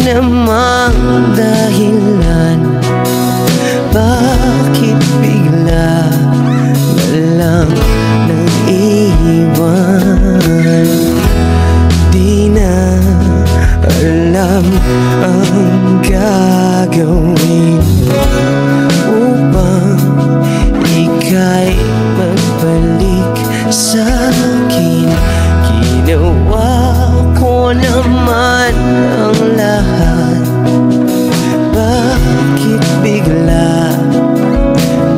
namang dahilan, bakit bigla na lang nang iwan? Di na alam ang gagawin upang ika'y magbalik sa'kin. Ginawa ko naman ang lahat, bakit bigla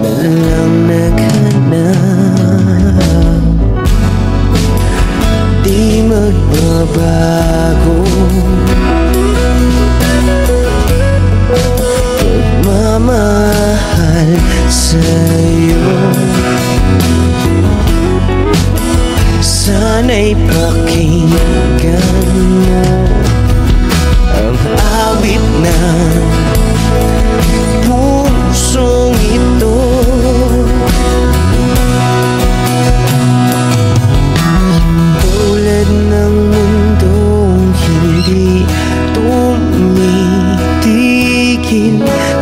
na lang naghanap? Di magbabago pagmamahal sa'yo. Sana'y pakinggan mo ang awit ng pusong ito. Tulad ng mundong hindi tumitigil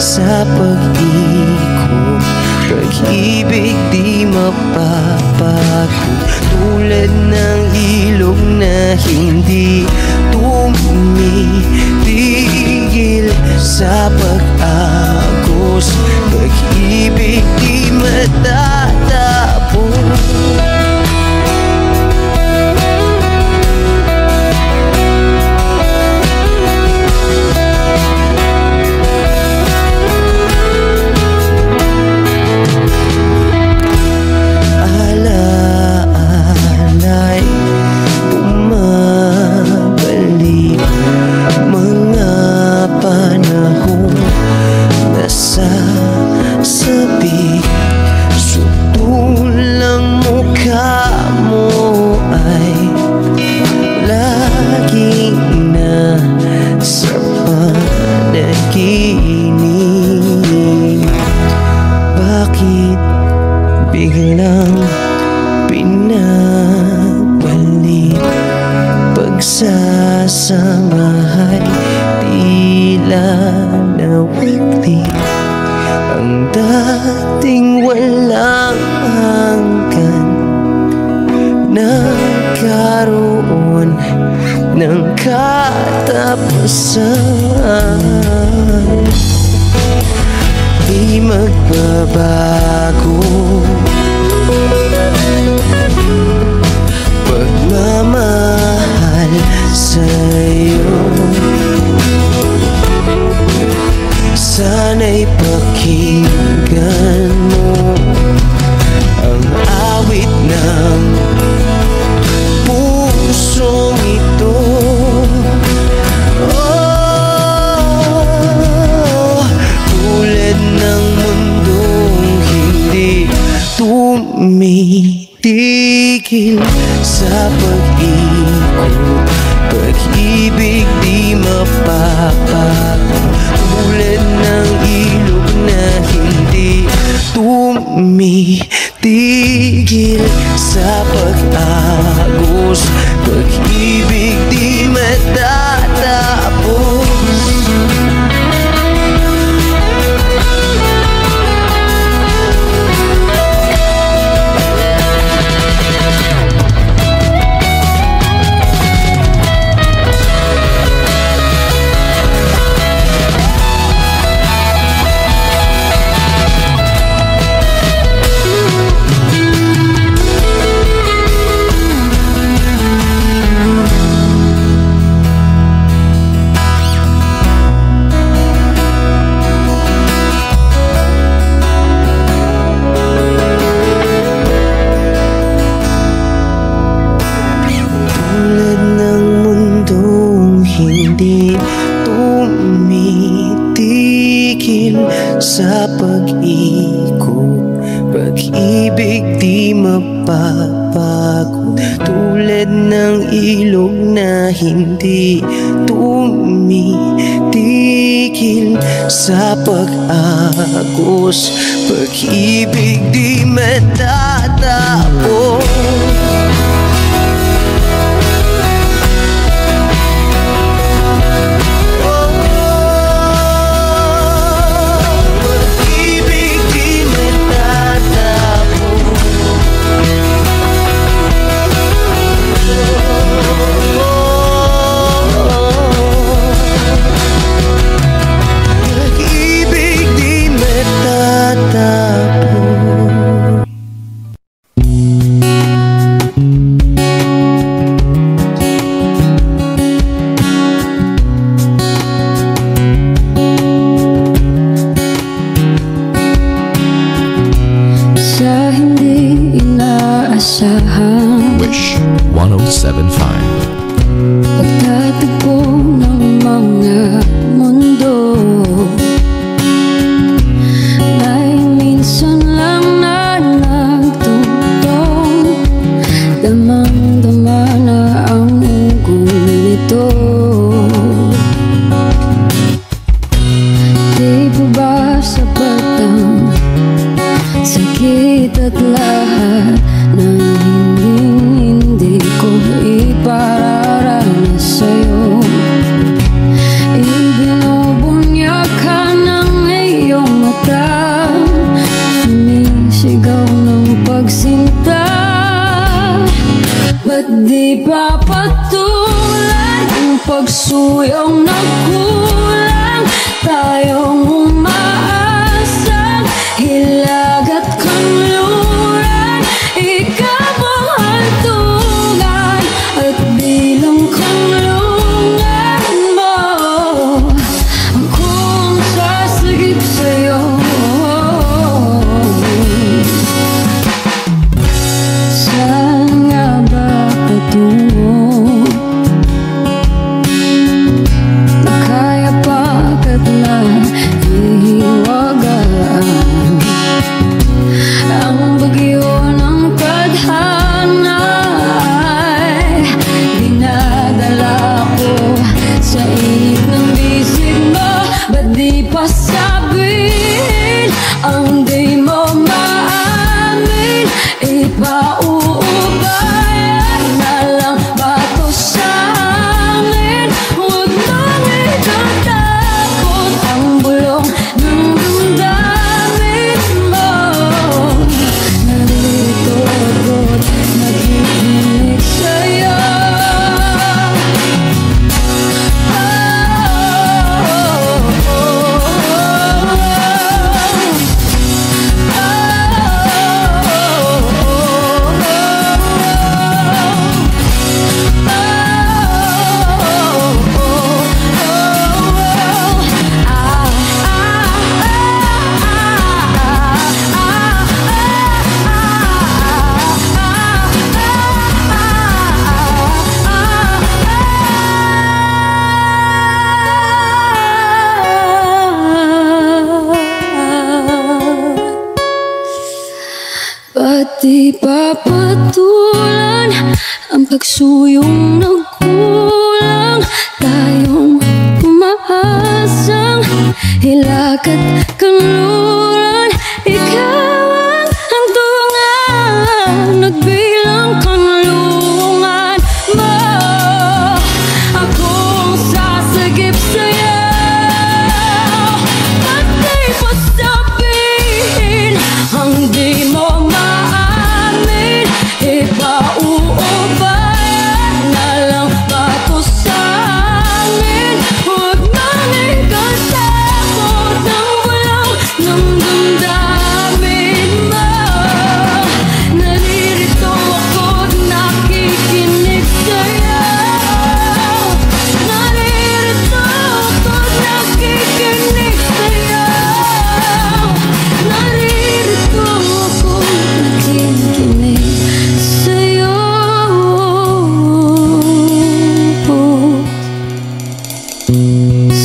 sa pag-ikot, pag-ibig di mapapagod. Tulad ng ilog na hindi tumitigil sa pag-agos, pag-ibig di matatapos. Sabi, sutulang mukha mo ay lagi na sa panaginip. Bakit biglang pinabalik? Pagsasamahay tila nawagli, ang dating walang hanggan nagkaroon ng katapusan. Di magbabago pagmamahal sa'yo. Sana'y pakinggan mo ang awit ng pusong ito. Oh, tulad ng mundong hindi tumitigil sa pag-ikot, pag-ibig di mapapagod. Tulad ng ilog na hindi tumitigil sa pag-agos, pag-ibig di matatapos. Hindi tumitigil sa pag-ikot, pag-ibig di mapapagod. Tulad ng ilog na hindi tumitigil sa pag-agos, pag-ibig di matatapos. Oh, nagkulang, tayong umaasang hilag at kanluran. Ikaw ang hantungan at bilang kanlungan mo, akong sasagip sa'yo. Saan nga ba patungo? Nakaya pagkat na ihiwagaan ang bagyo ng tadhana ay dinadala ko sa init ng bisig mo. Ba't di pa sabihin ang di mo maamin? Ipauubayan na lang ba to sa amin? Huwag nang ikatakot ang bulong ng damdamin mo. Narito ako't nakikinig sa'yo. Ba't di papatulan ang pagsuyong nagkulang, tayong umaasang hilag at kanluran. Ikaw ang hantungan at bilang kanlungan mo, akong sasagip sa'yo. Ba't di pa sabihin ang di mo maamin? Ipauubayan na lang ba to sa amin? Huwag nang ikatakot ang bulong ng damdamin mo. Naririto ako't nakikinig sa'yo. Naririto ako't nakikinig sa'yo. Naririto ako't nakikinig sa'yo.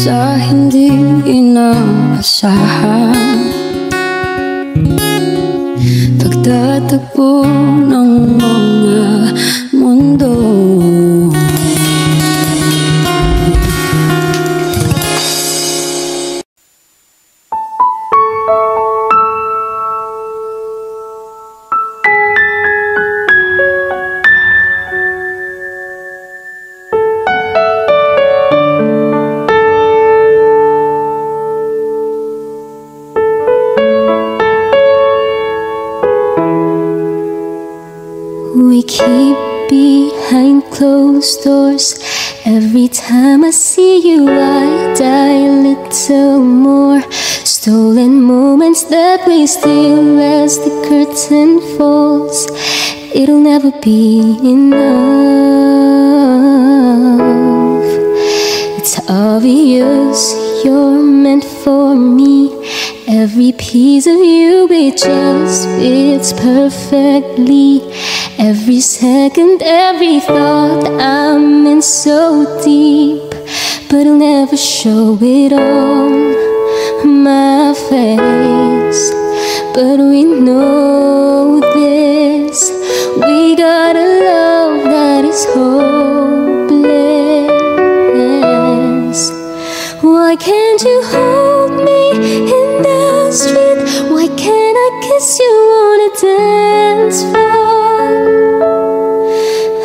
Sa hindi inaasahan, pagtatagpo ng mga mundo. We keep behind closed doors. Every time I see you, I die a little more. Stolen moments that we steal as the curtain falls. It'll never be enough. It's obvious you're meant for me. Every piece of you, it just fits perfectly. Every second, every thought, I'm in so deep, but I'll never show it on my face. But we know this, we got a love that is hopeless. Why can't you hold me in the street? Why can't I kiss you on a dance floor?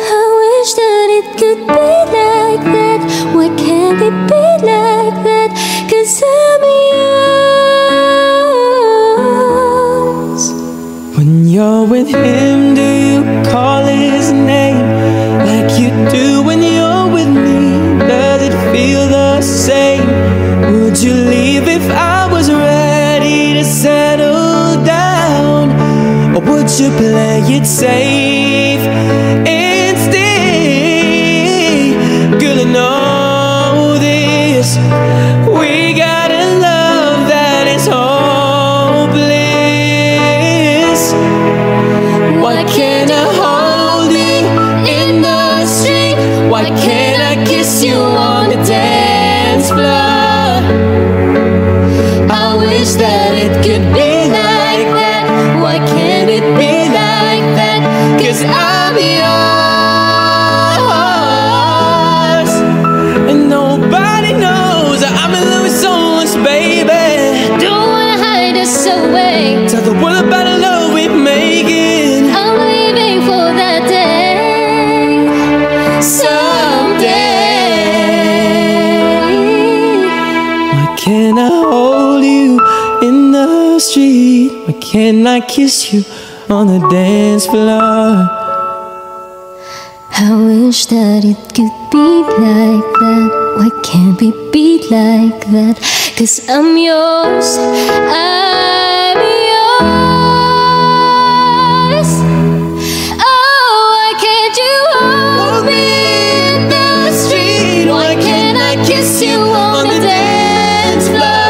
I wish that it could be like that. Why can't it be like that? 'Cause I'm yours. When you're with him, do you call his name like you do when you're with me? Does it feel the same? Would you leave if I was ready to settle down? Or would you play it safe and stay? Girl, I know this. We got a love that is hopeless. Why can't I hold you in the street? Why can't I kiss you on the dance floor? I wish that it could be like that. Why can't it be like that? 'Cause I'm yours, and nobody knows I'm in love with so much, baby. Don't wanna hide us away. Tell the world about the love we're making. I'm waiting for that day someday. Why can't I hold you in the street? Why can't I kiss you on the dance floor? I wish that it could be like that. Why can't it be like that? 'Cause I'm yours, I'm yours. Oh, why can't you hold me in the street? Why can't I kiss you on the dance floor?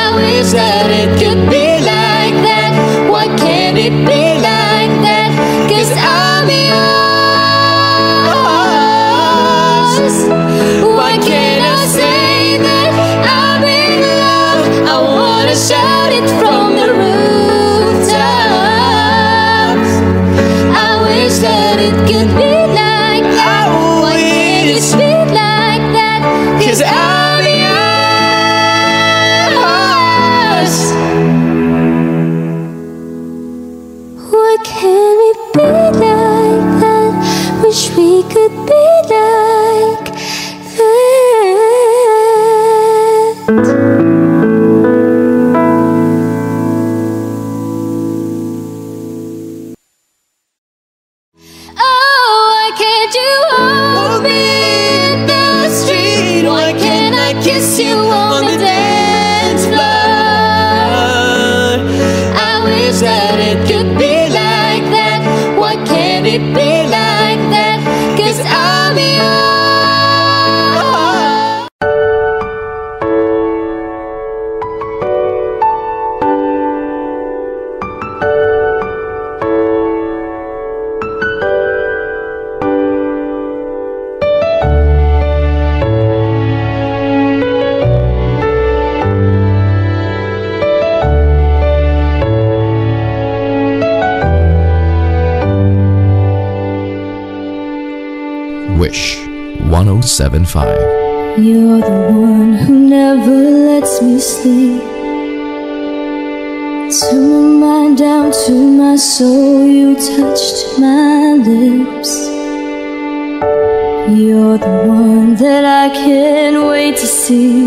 I wish that it could be like that. Why can't it be like that? 'Cause I'm yours. Why can't I say that I'm in love? I wanna shout it from the rooftops. I wish that it could be like that. Why can't it be like that? 'Cause I'm yours. Why can't it be like that? Wish we could be like that. Oh, why can't you hold me in the street? Why can't I kiss you on the dance floor? I wish that it could be like that. Why can't it be like that? 'Cause I'm yours. Wish 1075. You're the one who never lets me sleep. Turn my mind down to my soul. You touched my lips. You're the one that I can't wait to see.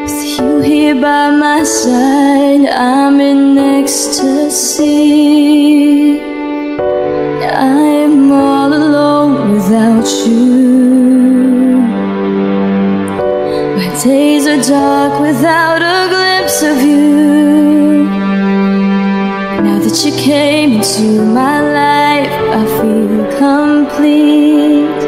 With you here by my side, I'm in ecstasy. I'm all alone without you. My days are dark without a glimpse of you. Now that you came into my life, I feel complete.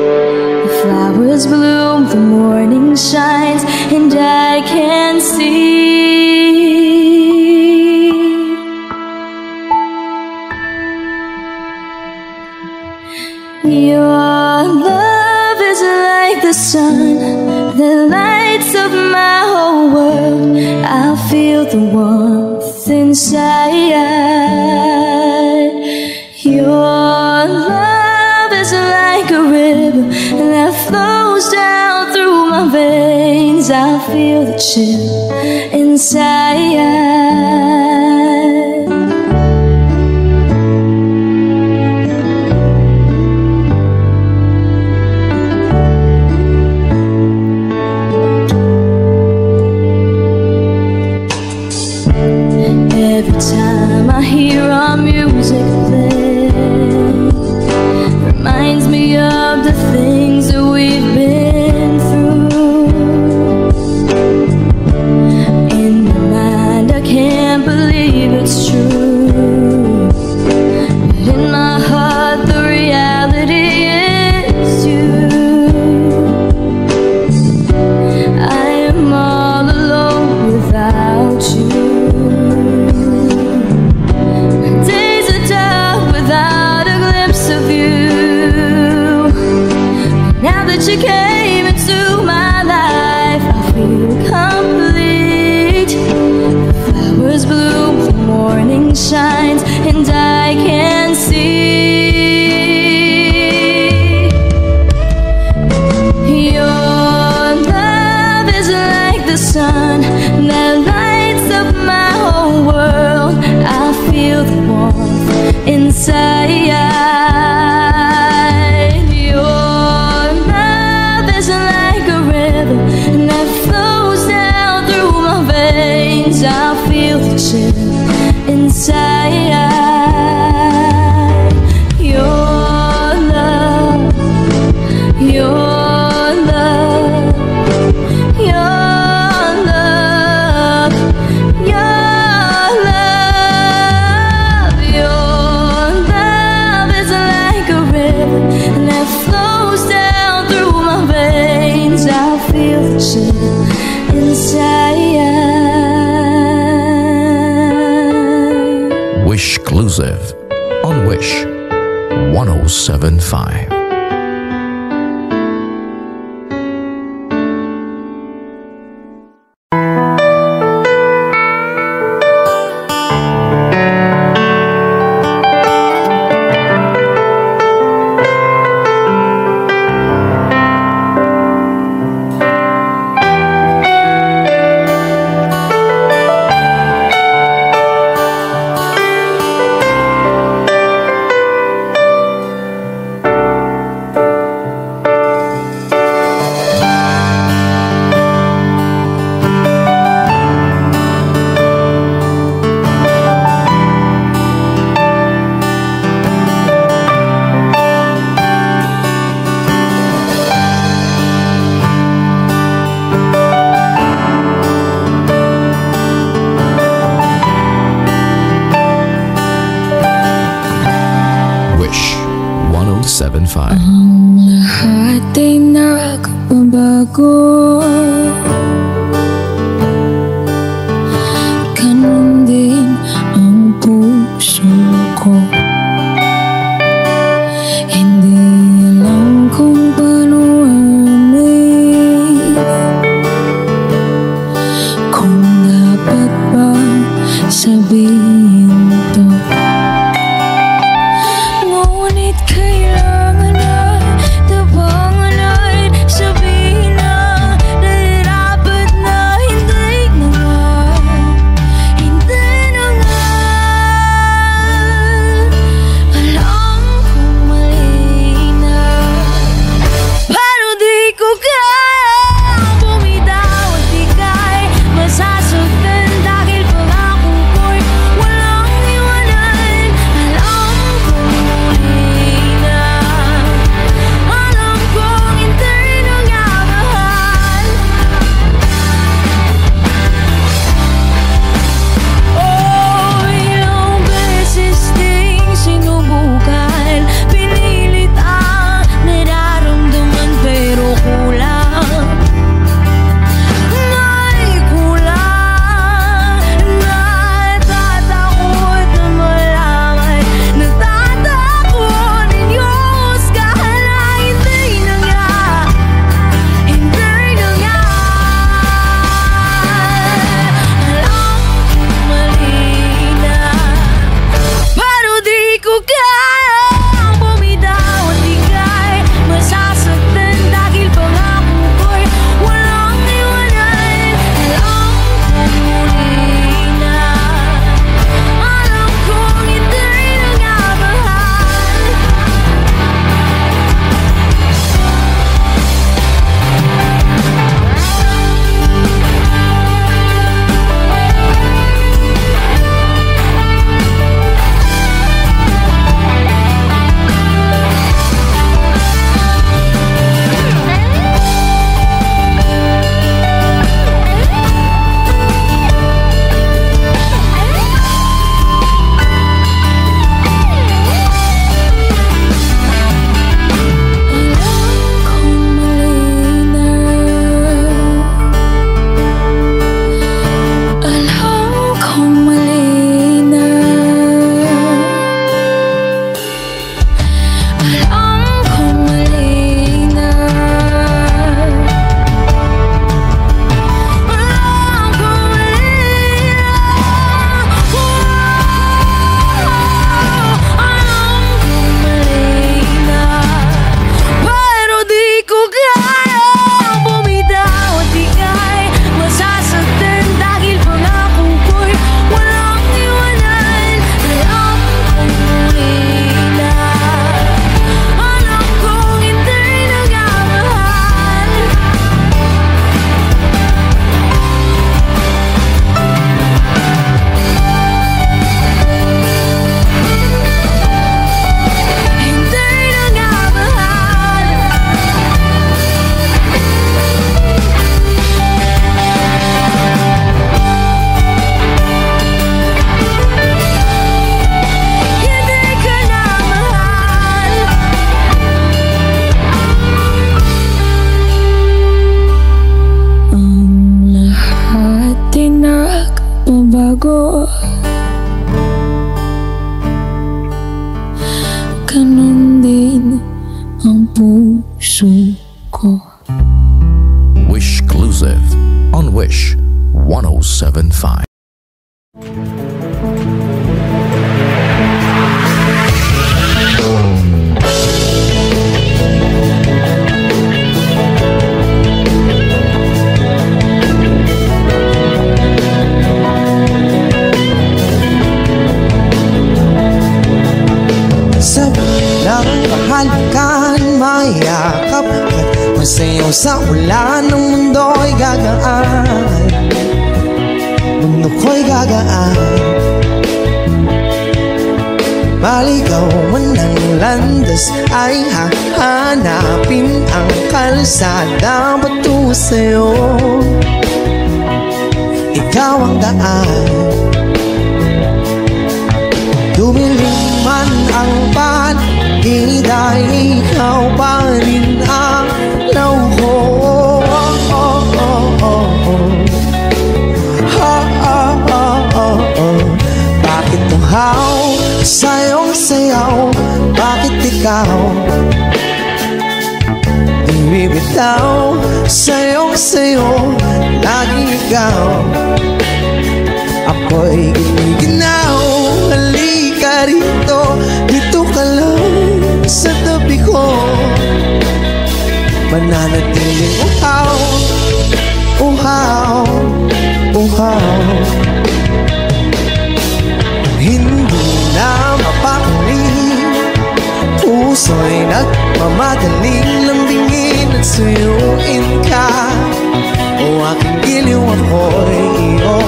The flowers bloom, the morning shines, and I can see. Your love is like the sun that lights up my whole world. I feel the warmth inside. Your love is like a river that flows down through my veins. I feel the chill inside. Every time I hear our music play, reminds me of the things that we've been through. shines and I can see. Your love is like the sun that lights up my whole world. I feel the warmth inside. Your love is like a river that flows down through my veins. I feel the chill inside. Your love, your love, your love, your love. Your love is like a river that flows down through my veins. I feel the chill inside. Wishclusive on Wish 107.5. Wish 107.5. Ang lahat ay nakabago, ganun din ang puso ko. Hindi alam kung paano amin, kung dapat ba sabihin to. Ngunit kailangan na tabangan at sabihin na Wish 107.5. Halikan, mayakap at masayaw sa ulan. Ng mundo'y gagaan, mundo ko'y gagaan. Maligaw man ang landas ay hahanapin ang kalsada patungo sa'yo. Ikaw ang daan, dumilim man ang paligid ay ikaw pa rin ang law ko. Bakit tuhaw sa'yong sayaw? Bakit ikaw di bibitaw? Sa'yong sayo, laging ikaw. Ako'y giniginaw. Halika rito, dito ka lang sa tabi ko. Mananatiling uhaw, uhaw, uhaw. Hindi na mapakali, puso'y nagmamadaling lambingin at suyuin ka. O aking giliw, ako'y iyo.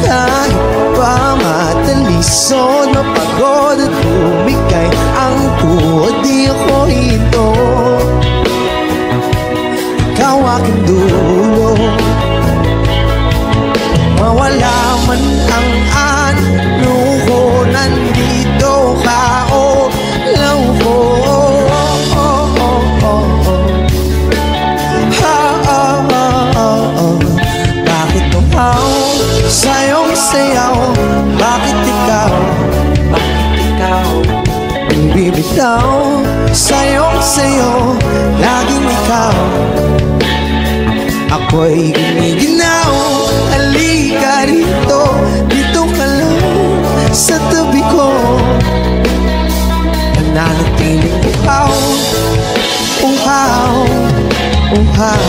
Kahit pa matalisod, mapagod at bumigay ang tuhod, di ako ito. Ikaw aking dulo, mawala man ang ano ko, nandito ka o law ko. Bakit tumaw sa'yong sayaw? Bakit ikaw? Bakit ikaw? Bibitaw sa'yong sayo, laging ikaw. Ako'y giniginaw. Halika rito, dito ka lang sa tabi ko. Nananatiling uhaw, uhaw, uhaw.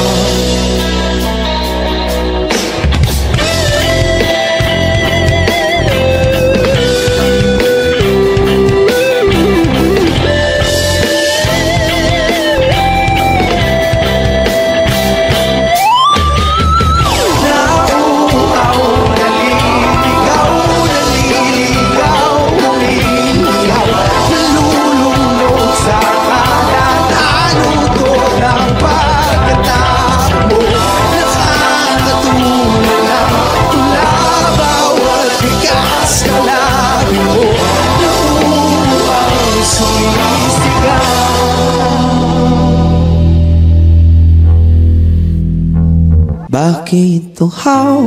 Bakit tuhaw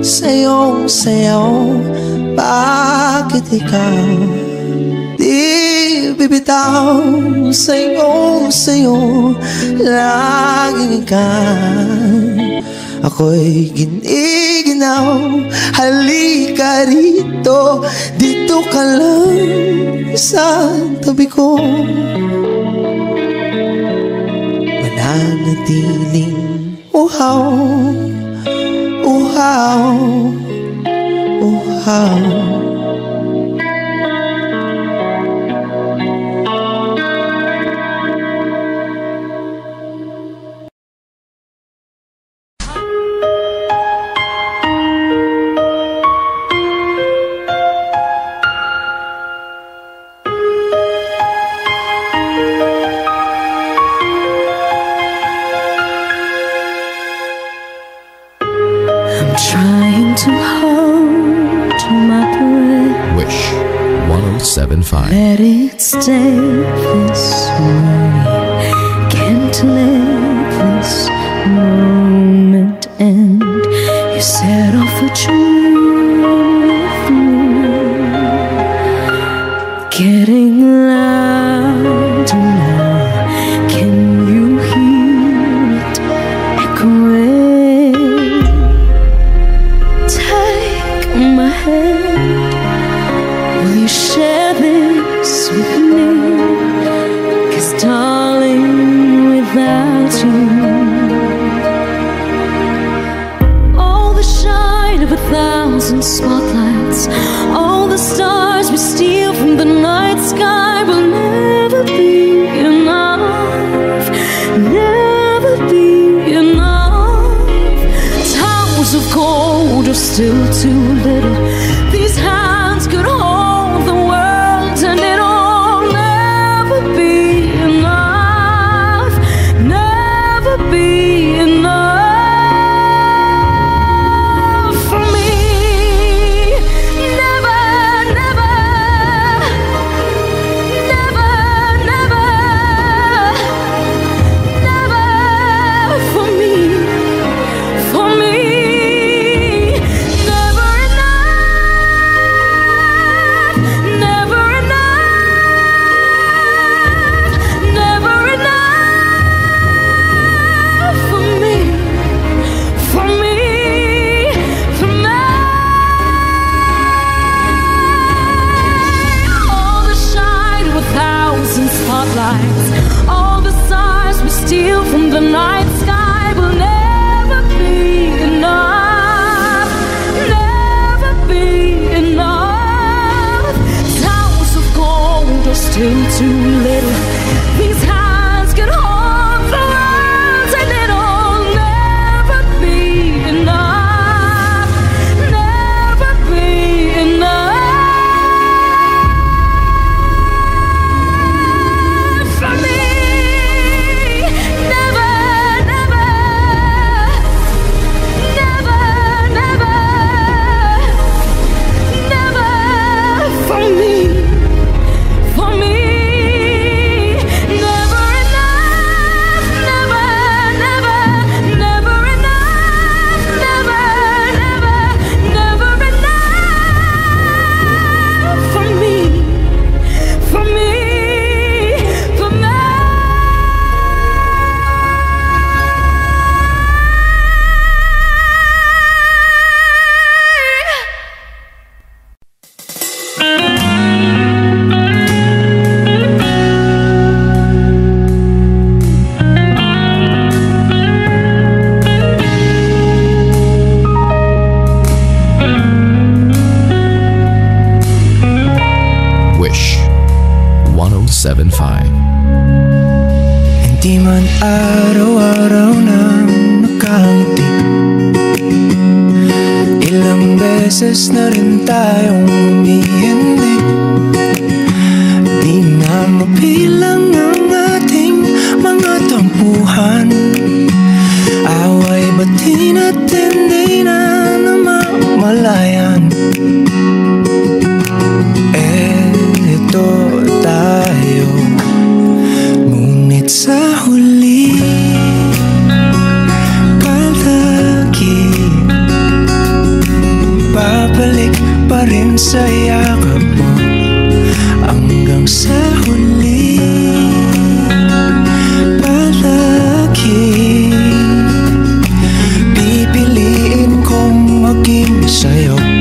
sa'yong sayaw? Bakit ikaw di bibitaw? Sa'yong sayo, laging ikaw. Ako'y giniginaw. Halika rito, dito ka lang sa tabi ko. Mananatiling uhaw, uhaw, uhaw. Trying to hold my breath. Wish 107.5. Let it stay this way. Can't let this moment end. You set off a dream with me, getting louder now. Can you hear it echoing? spotlights, all the stars we steal from the night sky will never be enough, never be enough. Towers of gold are still too little. These hands could hold the world, and it'll never be enough, never be enough. All the stars we steal from the night sky will never be enough, never be enough. Towers of gold are still too little. These hands can hold the world, and it'll never be enough, never be enough. Hindi man araw-araw nang nakangiti, ilang beses na rin tayong umihindi. Di na mabilang ang ating mga tampuhan, away bati natin di na namamalayan. Eto tayo, ngunit sa huli palagi babalik pa rin sa yakap mo. Hanggang sa huli palagi pipiliin kong maging sa'yo.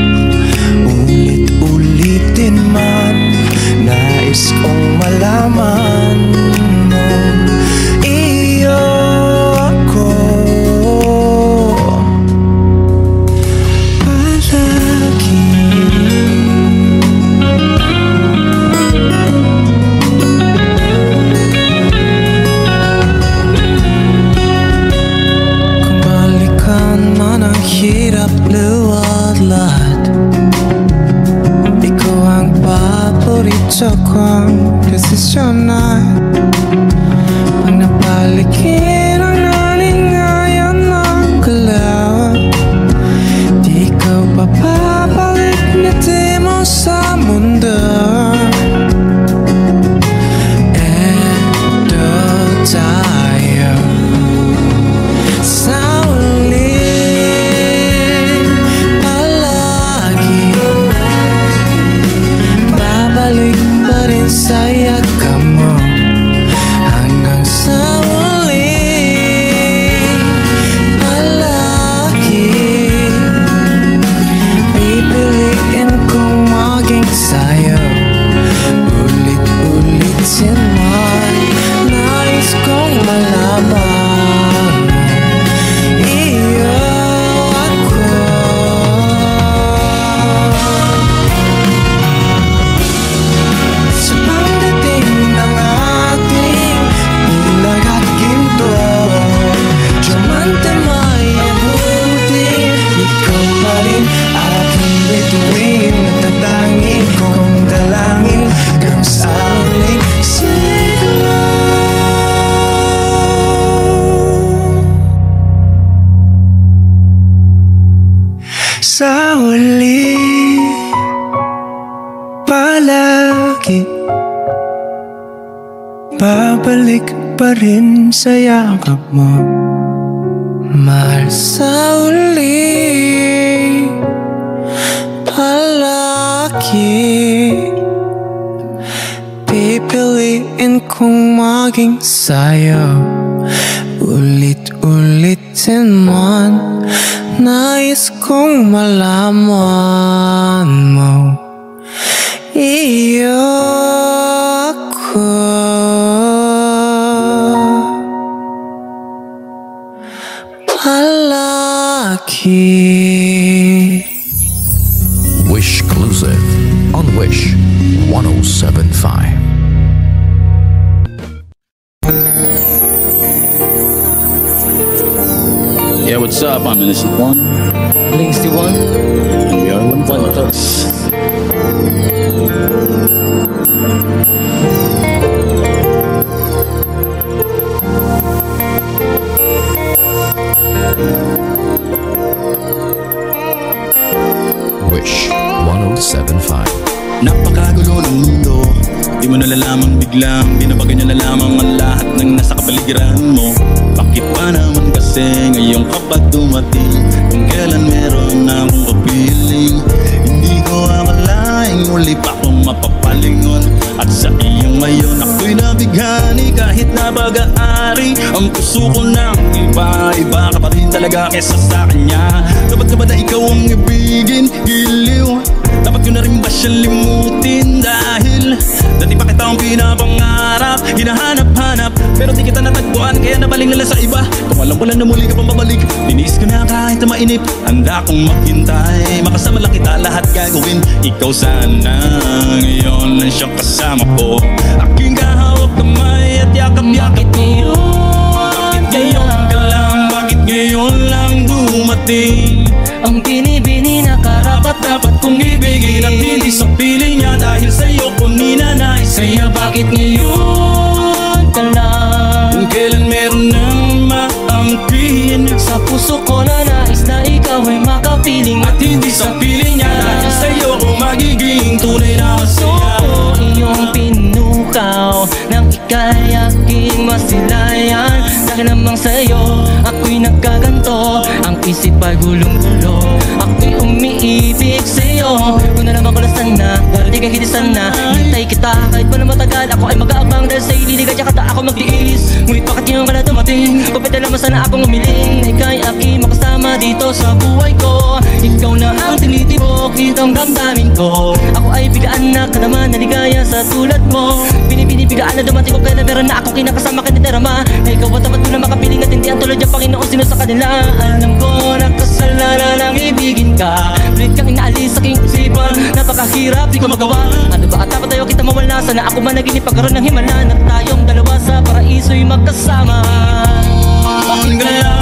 Babalik pa rin sa yakap mo, mahal sa uli. Palagi pipiliin kong maging sa'yo, ulit-ulitin man. Nais kong malaman mo, iyo ako. Palagi. Wish Exclusive on Wish 1075. Yeah, what's up? I'm Innocent One. Links to one. And we are One Fellas. Wish 1075. Napakagulo ng mundo, di mo nalalamang biglang binabago niya na lamang ang lahat ng nasa kapaligiran mo. Bakit pa naman kasi ngayon ka pa dumating, kung kailan meron na akong kapiling. Hindi ko akalaing muli pa akong mapapalingon, at sa iyong ngayon ako'y nabighani. Kahit na pag-aari ang puso ko ng iba, iba ka pa rin talaga kesa sa kanya. Dapat ka ba na ikaw ang ibigin, giliw? Dapat ko na rin ba siyang limutin? Dahil dati pa kita ang pinapangarap, hinahanap-hanap, pero di kita natagpuan, kaya nabaling nila sa iba. Kung alam ko lang na muli ka pang babalik, dinis ko na kahit na mainip, handa kong maghintay. Makasama lang kita, lahat gagawin. Ikaw sana ngayon ang siyang kasama ko, aking kahawak kamay at yakap-yakap ko. Bakit ngayon ka lang, bakit ngayon lang dumating Ang binibini na dapat kong ibigin at hindi sa piling niya, dahil sa'yo ko ninanais. Kaya bakit ngayon ka lang? kung kailan meron nang maangkin Sa puso ko na nais na ikaw ay makapiling, at hindi sa piling niya, dahil sa'yo ko magiging tunay na masaya. ko iyong pinukaw nang ika'y aking masilayan. Dahil namang sa'yo ako'y nagkaganto, ang isip ay gulong-gulo, ako'y umiibig sa'yo. Kung nalaman ko na sana, di ka hindi sana hintay kita, kahit pa na matagal ako ay mag-aabang, dahil sa'yo liligaya kata ako magtiis. Ngunit bakit ngayon ka na dumating? Kapit naman sana akong umiling na ika'y aking makasama dito sa buhay ko. Ikaw na ang tinitibok, itong damdamin ko. Ako ay bigaan na ka naman, naligaya sa tulad mo. Binibigaan na dumating ko, kaya na meron na akong kinakasama kaniderama, na ikaw at dapat ko na makapiling at hindi ang tulad yung Panginoon sino sa kanila. Alam ko na kasalanan ang ibigin ka, pilit kang inaalis sa aking isipan, napakahirap di ko magawa. Ano ba at dapat tayo kita mawala, sana ako man naging ipagkaroon ng himala, na tayong dalawa sa paraiso'y magkasama. Bakit kaya,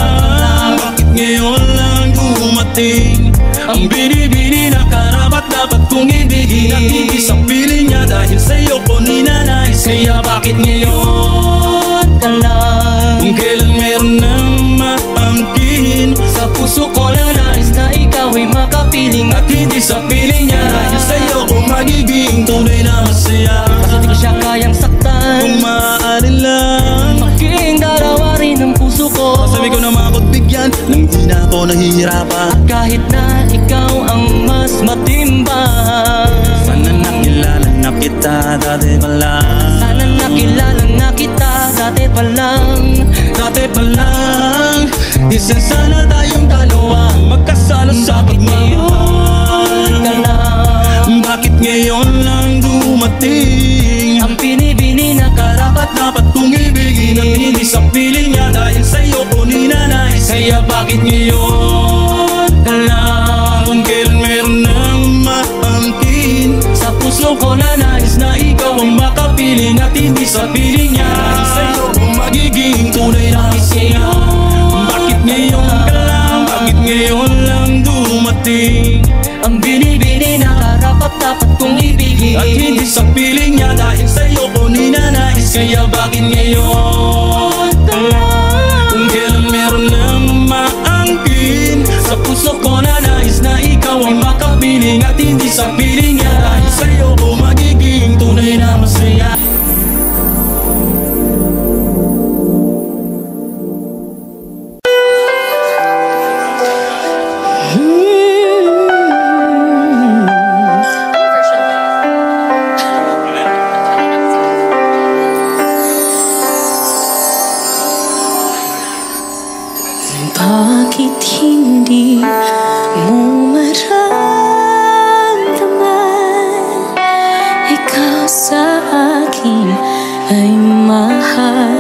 bakit ngayon lang dumating ang binibini na karapat dapat kong ibigin, at hindi sa piling niya, dahil sa'yo ko ninanais. Kaya bakit ngayon ka lang? kung kailan meron nang maangkin Sa puso ko na nais na ikaw ay makapiling, at hindi sa piling niya, dahil sa'yo ko magiging tunay na masaya. kaso di ko siya kayang saktan, Kung maaari lang, maging dalawa rin ang puso ko. sabi ko na mapagbigyan nang di na ako nahihirapan. Kahit na ikaw ang mas matimbang, Sana nakilala na kita dati pa lang. sana nakilala na kita dati pa lang. Dati pa lang, isang sana tayong dalawa magkasala sa Ngayon ka lang, Bakit ngayon lang dumating ang binibini na karapat dapat kong ibigin, at hindi sa piling niya, dahil sa'yo ko ninanais. Kaya bakit ngayon ka lang? kung kailan meron nang maangkin Sa puso ko na nais na ikaw ang makapiling, at hindi sa piling niya, dahil sa'yo ko magiging tunay na masaya. Bakit ngayon ka lang, bakit ngayon lang dumating ang binibini na karapat dapat kong ibigin, at hindi sa piling niya, dahil sa'yo ko ninanais. Kaya bakit ngayon ka lang? kung kailan meron nang maangkin Sa puso ko na nais na ikaw ang makapiling, at hindi sa piling niya, dahil sa'yo ko magiging tunay na masaya. Bakit hindi mo maramdaman? Ikaw sa akin ay mahalaga.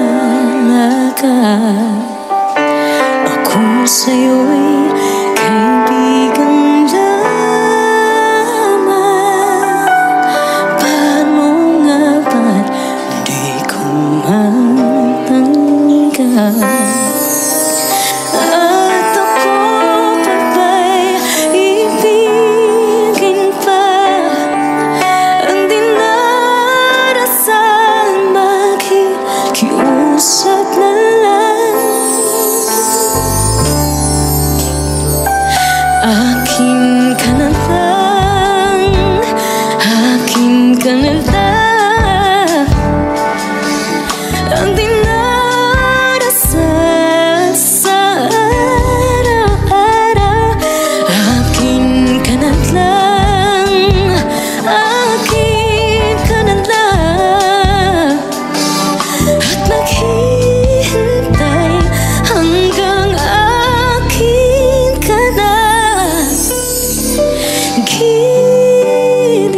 Ako sa'yo'y kaibigan lamang. Paano nga ba't di ko matanggap? At ako pa ba'y ibigin pa? Ang dinarasal makikiusap na lang. Akin ka na lang, akin ka na lang. Ang dinarasal sa araw-araw. Akin ka na lang, akin ka na lang. At maghihintay hanggang akin ka na. Giling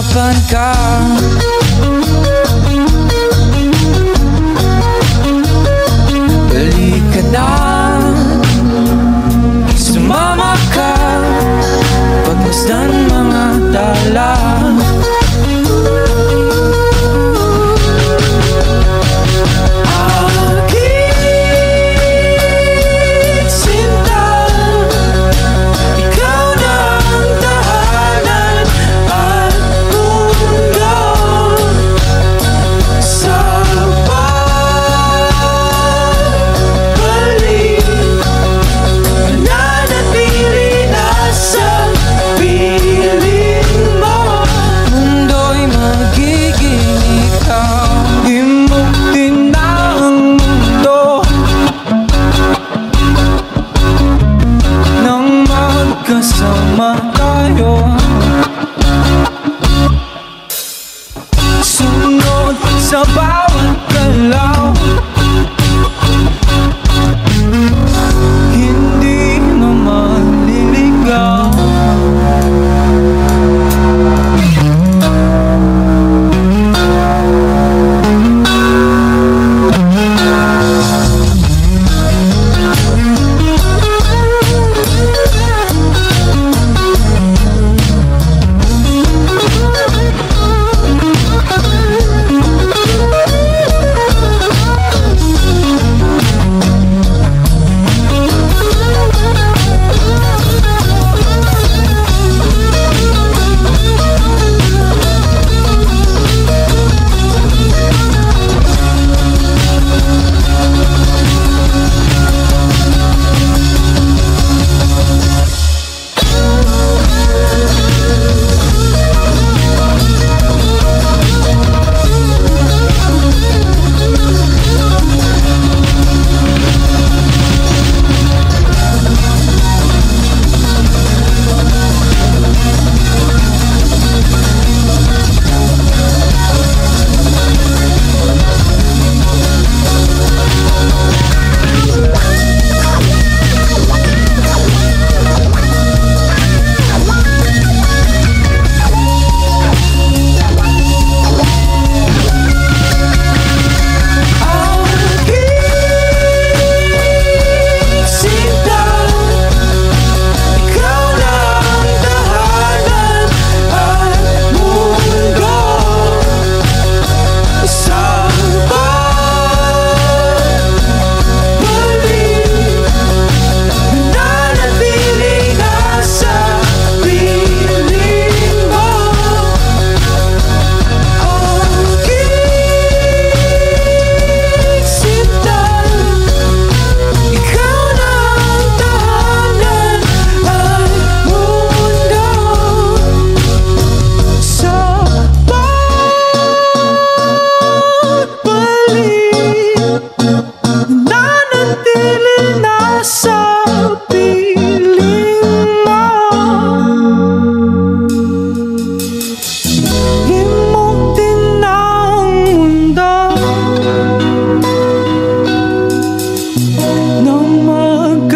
harapan ka. Balik ka na, sumama ka, pagmasdan mga tala.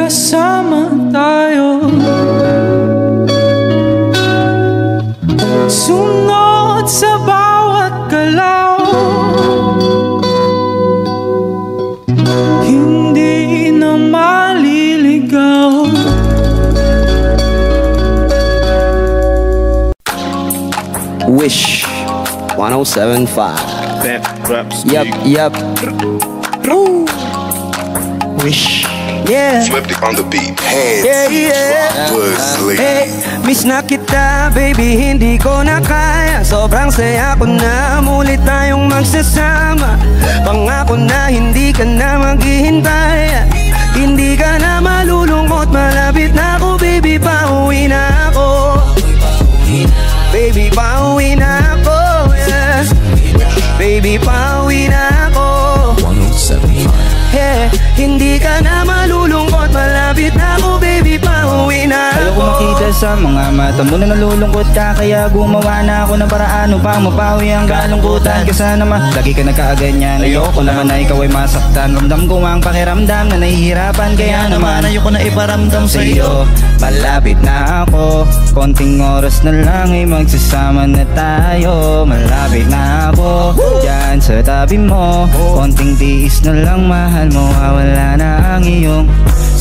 Kasama tayo, sunod sa bawat galaw, hindi naman liligaw. Wish 107.5. Yep. Wish. Yeah. Flipped it on the beat. Hey, miss na kita, baby, hindi ko na kaya. Sobrang saya ko na, muli tayong magsasama. Pangako na hindi ka na maghihintay. Hindi ka na malulungkot, malapit na ako, baby, pauwi na ako. Baby, pauwi na ako, yeah. Baby, pauwi na ako. 107.5. Yeah, hindi ka na malulungkot, malapit na ako, baby, pauwi na ako. Ayoko makita isa sa mga mata mo na nalulungkot ka, kaya gumawa na ako ng paraan upang mapawi ang kalungkutan. Kasi naman lagi ka nagkaaganyan, ayoko naman na ikaw ay masaktan. Ramdam ko ang pakiramdam na nahihirapan, kaya naman ayoko na iparamdam sa'yo. Malapit na ako, konting oras na lang ay magsasama na tayo. Malapit na ako, dyan sa tabi mo, konting tiis na lang mahal mo, wala na ang iyong.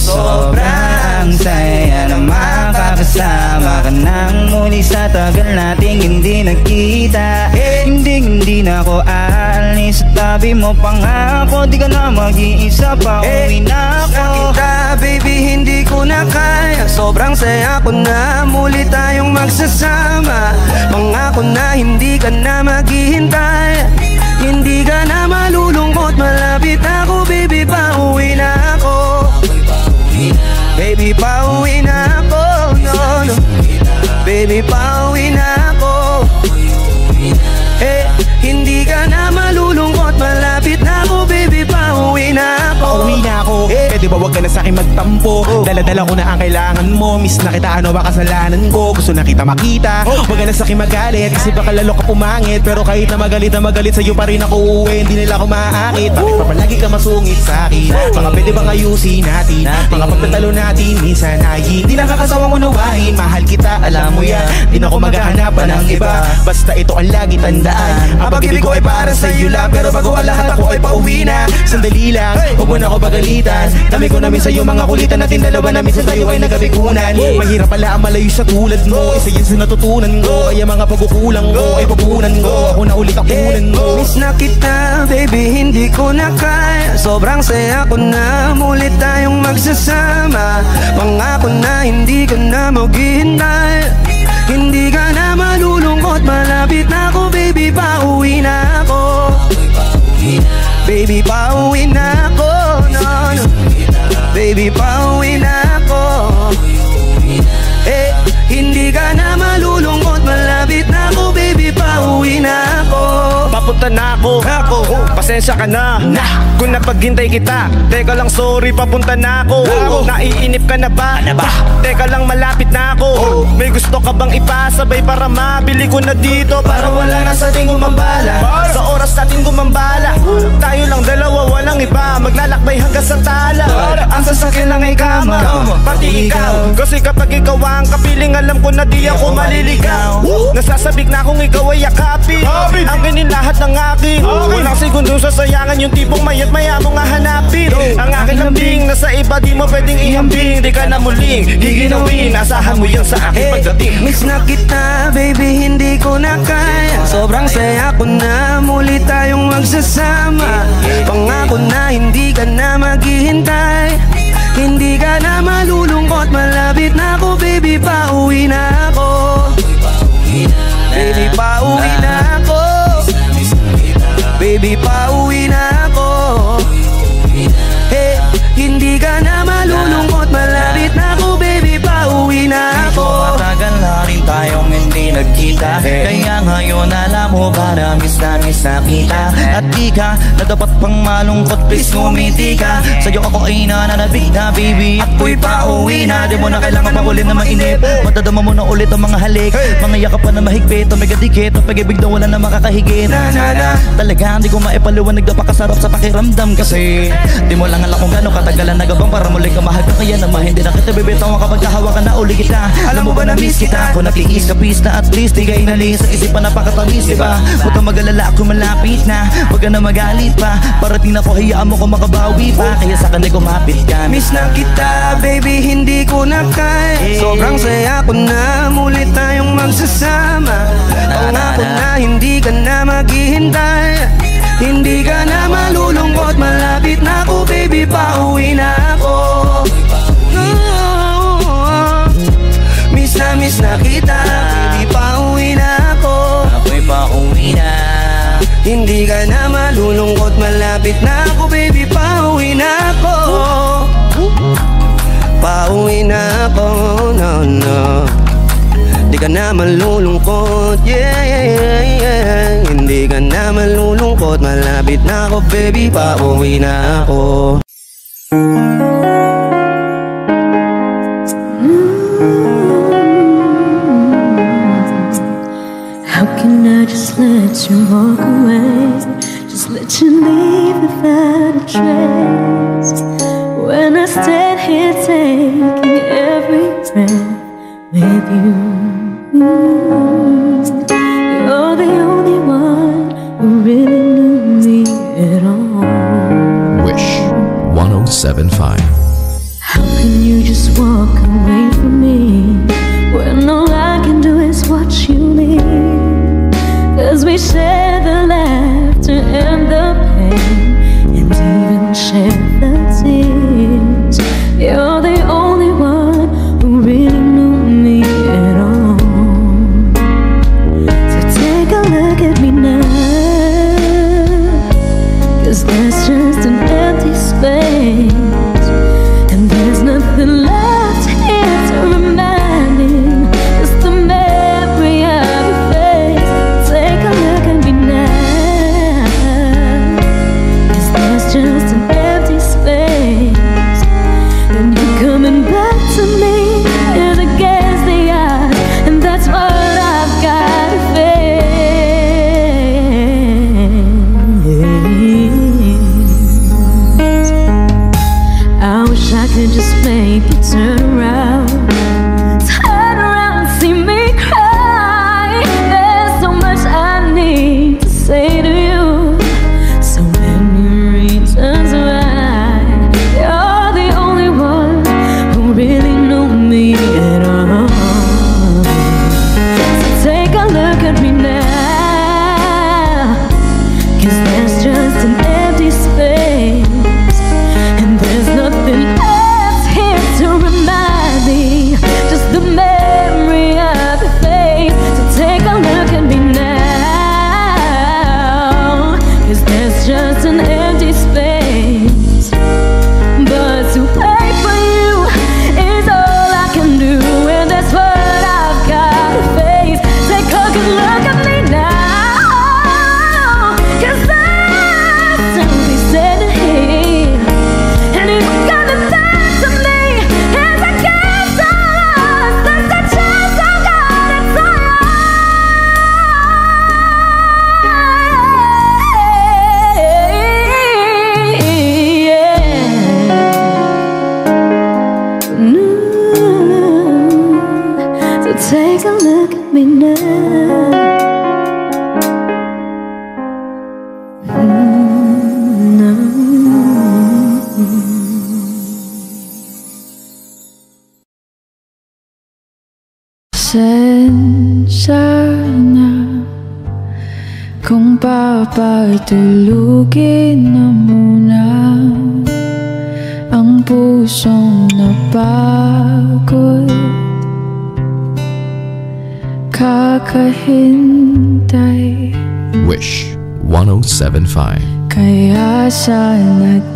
Sobrang saya na makakasama ka nang muli sa tagal nating hindi nagkita. Hindi na ako aalis sa tabi mo, pangako di ka na mag-iisa pa, uwi na ako. Nakita baby hindi ko na kaya, sobrang saya ko na muli tayong magsasama. Pangako na hindi ka na maghihintay, hindi ka na malulungkot, malapit ako baby, pauwi na ako. Baby, pauwi na ako, no, no. Baby, pauwi na ako. Hindi ka na malulungkot, malapit na ako baby, pauwi na ako. Pauwi na ako, pwede ba wag ka na sa'kin magtampo? Dala-dala ko na ang kailangan mo, miss na kita, ano ba kasalanan ko? Gusto na kita makita, wag ka na sa'kin magalit, kasi baka lalo ka pumangit. Pero kahit na magalit sa'yo pa rin ako uuwi, hindi nila ako maaakit. Bakit pa palagi ka masungit sa'kin? Mga pwede bang ayusin natin? Mga pagtatalo natin, minsan ay hindi nakakasawang unawain. Mahal kita, alam mo yan, di na ako maghahanapan ng iba, basta ito ang lagi tandaan. Ang pag-ibig ko ay para sa'yo lang, pero bago ang lahat ako ay pauwi na. Sandali lang, huwag mo na ako pagalitan, dami ko namin sa'yo mga kulitan natin dalawa na minsan tayo ay nagabigunan. Mahirap pala ang malayo sa tulad mo, isa yan sa natutunan ko, kaya mga pagkukulang mo ay pagkunan ko, ako na ulit ang kunan mo. Miss na kita baby, hindi ko na kaya, sobrang saya ko na muli tayong magsasama. Pangako na hindi ka na maghihintay, hindi ka na malulungkot, malapit na ako baby, pauwi na ako. Baby, pauwi na ako, no, no. Baby, pauwi na ako. Hindi ka na malulungkot, malapit na ako baby, pauwi na ako. Papunta na ako, pasensya ka na kung napaghintay kita. Teka lang, sorry, papunta na ako. Naiinip ka na ba? Teka lang, malapit na ako. May gusto ka bang ipasabay para mabili ko na dito, para wala na sa ating gumambala, sa oras natin gumambala. Tayo lang dalawa, walang iba, maglalakbay hanggang sa tala. Ang sasakyan lang ay kama, pati ikaw. Kasi kapag ikaw ang kapiling, alam ko na di ako maliligaw. Nasasabik na kung ikaw ay yakapin, ang kinin lahat ng akin. Walang segundong sasayangan, yung tipong mayat maya mo nga hanapin. Ang aking lambing, nasa iba di mo pwedeng ihambing. Di ka na muling giginawin, asahan mo yan sa aking pagdating. Miss na kita baby, hindi ko na kaya, sobrang saya ko na muli tayong magsasama. Pangako na hindi ka na maghihintay, hindi ka na malulungkot, malapit na ako baby, pauwi na ako. Baby, pauwi na ako. Baby, pauwi na ako. Hindi ka na malulungkot, malapit na ako baby, pauwi na ako. Matagal na rin tayong hindi nagkita, kaya ngayon alam mo ba na miss na kita. At di ka na dapat pang malungkot, please ngumiti ka. Sa'yo ako ay nananabik na baby, ako'y pauwi na. Di mo na kailangan pa ulit na mainip, matadama mo na ulit ang mga halik, mga yakap pa na mahigpit, omega dikit, at pag-ibig na wala na makakahigit. Talaga hindi ko maipaliwanag, napakasarap sa pakiramdam. Kasi di mo lang alam kung gano'ng katagalan nagabang para muli ka mahal ka, kaya naman hindi na kita bibitaw kapag kahawa ka na uli kita. Alam mo ba na miss kita, kung natiis ka please na at least di ka inalis, sa isipan napakatamis diba? Huwag kang magalala, ako malapit na, huwag ka na magalit pa, parating na ko, hayaan mo kung makabawi pa, kaya sa kanila kumapit ka. Miss na kita baby, hindi ko na kaya, sobrang saya ko na muli tayong magsasama. Pangako na hindi ka na maghihintay, hindi ka na malulungkot, malapit na ako baby, pauwi na ako. Miss na kita baby, pauwi na ako. Ako'y pauwi na. Hindi ka na malulungkot, malapit na ako baby, pauwi na ako. Pauwi na ako, no, no. Hindi ka na malulungkot, yeah. Hindi ka na malulungkot, malapit na ako baby, pauwi na ako. you walk away, just let you leave without a trace. When I stand here taking every breath with you, you're the only one who really knew me at all. Wish 1075. How can you just walk away from me when all I can do is watch you leave? 'Cause we share the laughter and the pain, and even share the tears. You're the only one who really knew me at all. So take a look at me now, 'cause there's just an empty space, and there's nothing left here to remind me. Just the memory of your face. Take a look at me now, 'cause there's just an empty space, and you're coming back to me is against the odds, and that's what I've got to face. I wish I could just make you turn around and see me cry. There's so much I need to say to you, so many reasons why. You're the only one who really knew me at all. So take a look at me now, 'cause there's just an empty space, and there's nothing else here to remind me. Just the memory of your face. So take a look at me now, 'cause there's just an empty space. But to wait for you is all I can do, and that's what I've got to face. Take a good look at me now, 'cause there's something said here, and it's coming back to me. It's against all odds. That's the chance I've got. It's all so take a look at me now. Pasensya na kung papatulugin na muna ang pusong napagod. Kakahintay, Wish 1075. kaya sa natitirang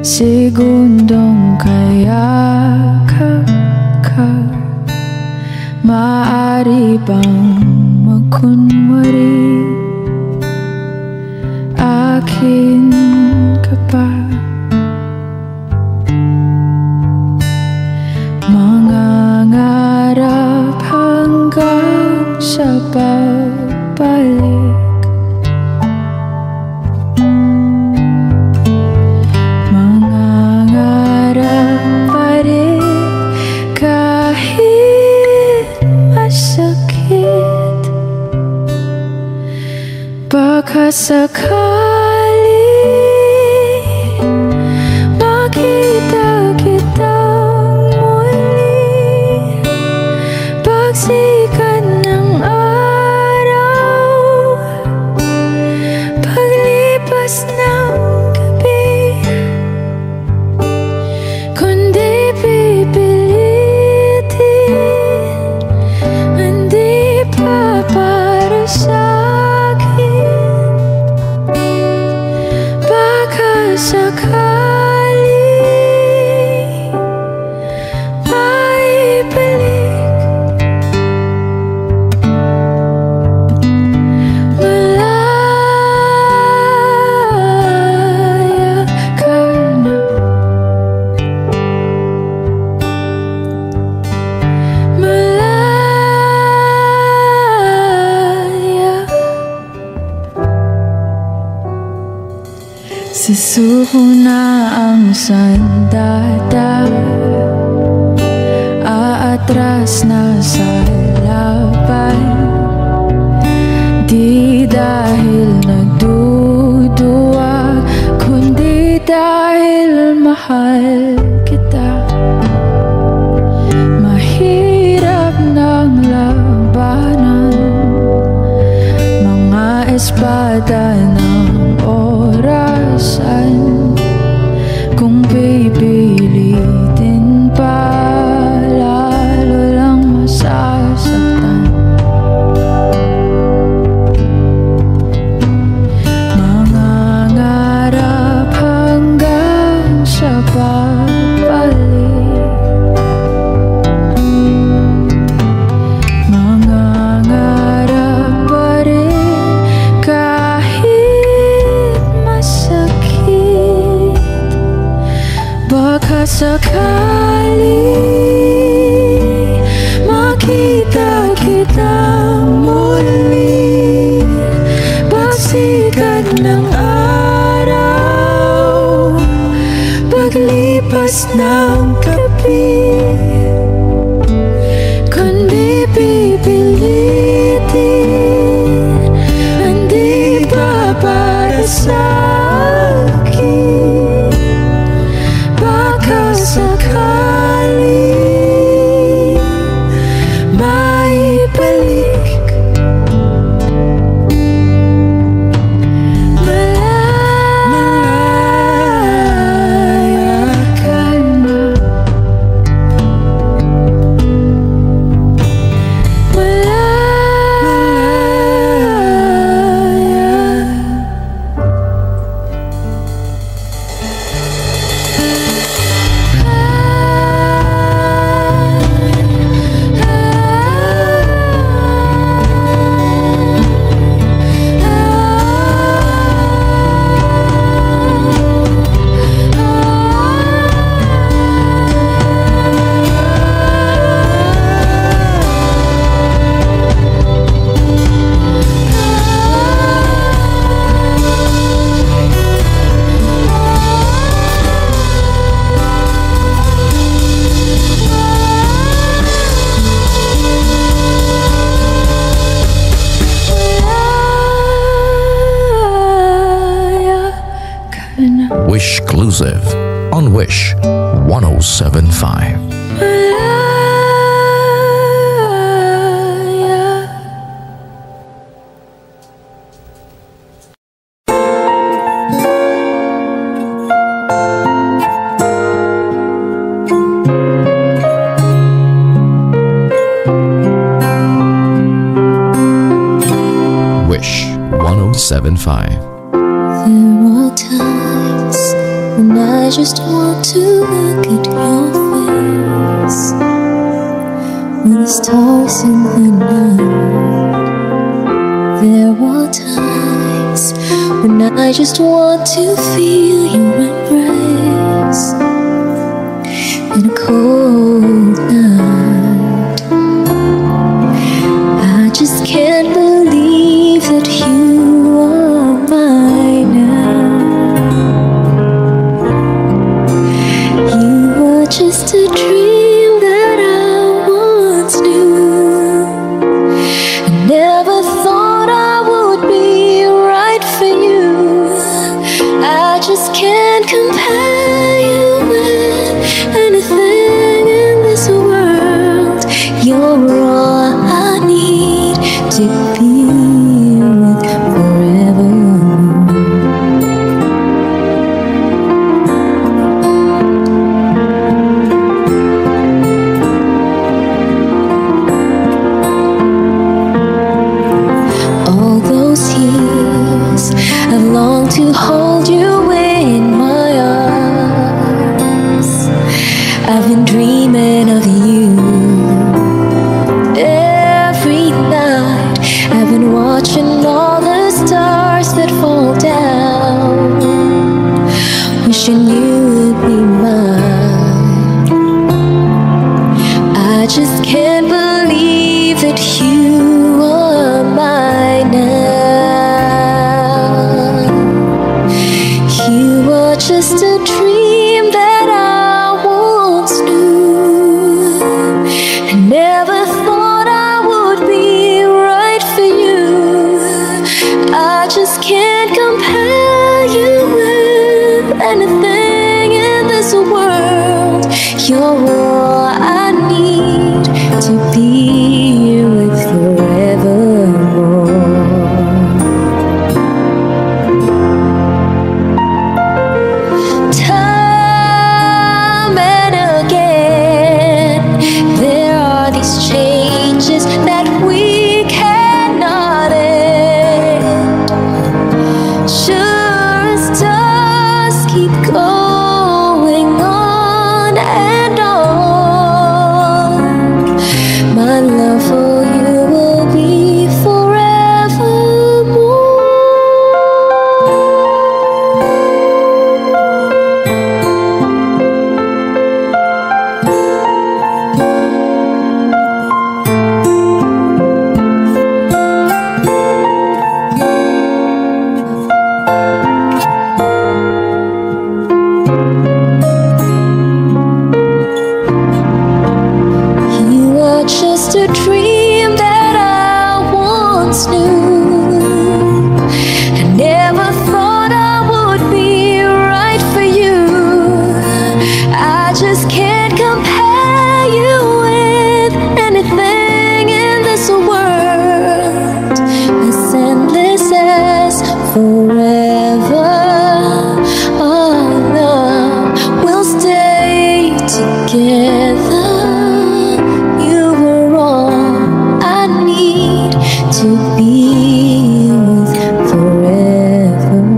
segundong kayakap ka, maaari bang magkunwari akin ka pa? Mangangarap hanggang sa pagbalik, mangangarap pa rin kahit masakit. Baka sakali makita kitang muli, pagsikat ng araw, paglipas ng gabi. Kundi pipilitin, hindi pa para sa'kin. Baka sakali maibalik, malaya ka na, malaya Susuko na ang sandata, aatras na sa laban. Di dahil nagduduwag, kundi dahil mahal kita. Mahirap ng labanan, mga espada ng orasan. Kung pipilitin pa, lalo lang masasaktan. Mangangarap hanggang sa pagbalik, mangangarap pa rin kahit masakit. Baka sakali makita kita muli, pagsikat ng araw, paglipas ng gabi. Kundi pipilitin, hindi pa para sa akin. Baka sakali maibalik. Malaya ka na, Wishclusive on Wish 107.5. Wish 107.5. There are times when I just want to look at your face, with the stars in the night. There are times when I just want to feel your embrace in a cold night. I just can't believe that you are mine now. You were just a dream that I once knew. I never thought I would be right for you. I just can't compare you with anything in this world. You're all I need to be with forever. All those years I've longed to hold you in my arms. just a dream that I once knew. I never thought I would be right for you. I just can't compare you with anything in this world. You're all I need to be with forevermore. Time and again, there are these changes that we cannot end. Sure as stars keep going on and on, my love for you will be forevermore. You are just a dream that I once knew. I never thought I would be right for you. I just can't compare you with anything in this world. As endless as forever, our love will stay together. You were all I need to be with forevermore.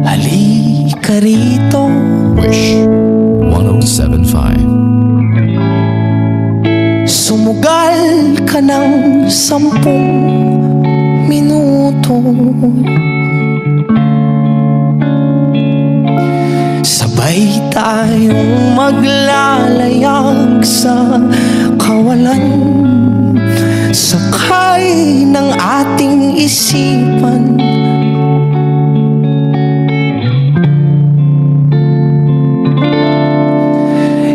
Halika rito, Wish 1075. sumugal ka ng 10 minuto. Sabay tayong maglalayag sa kawalan, sakay ng ating isipan.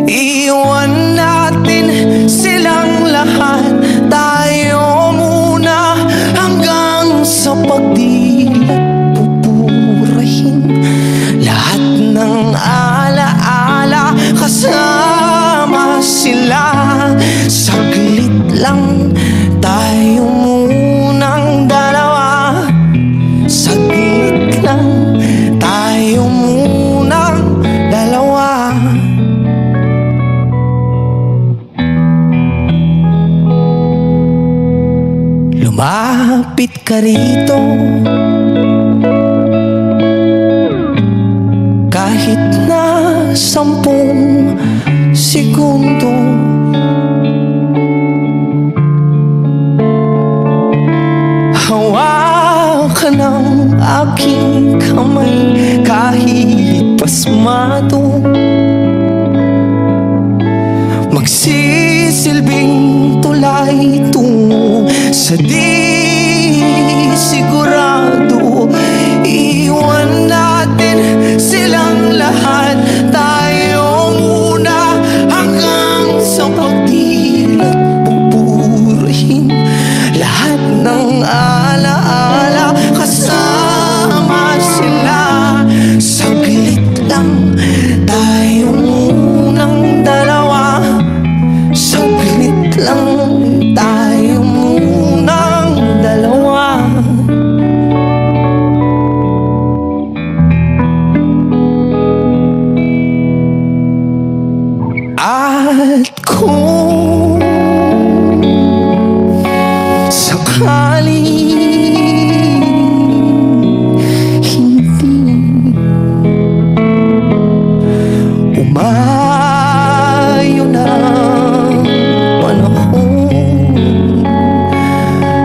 Iwan natin silang lahat, tayo muna hanggang sa pagdilat. Pupurahin lahat ng alaala, kasama sila. Saglit lang, tayo munang dalawa. Saglit lang, tayo munang dalawa. Lumapit ka rito, kahit na 10 segundo. Hawakan ng aking kamay, kahit pasmado. Magsisilbing tulay tungo sa di sigurado. Iwan natin silang lahat, tayo muna hanggang sa pagdilat. Pupurahin lahat ng alaala, kasama sila. Saglit lang, tayo munang dalawa. Saglit lang, tayo munang At kung sakaling umayo na panahon,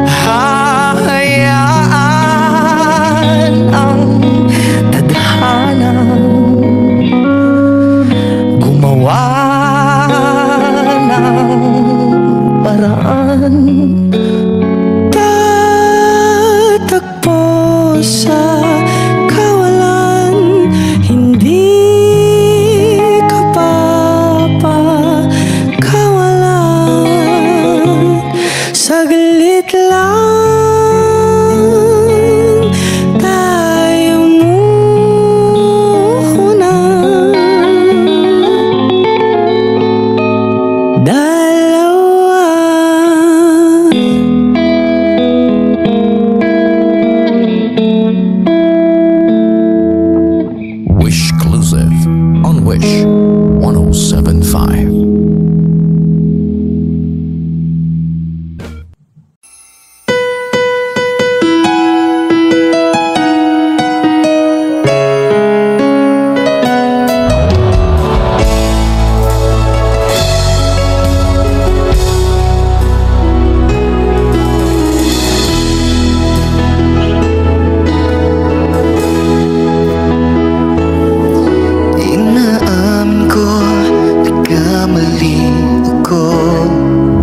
hahayaan ang tadhana gumawa ng paraan, tatagpo sa kawalan, hindi saglit lang tayo muna, dalawa. Wish Exclusive on Wish 107.5.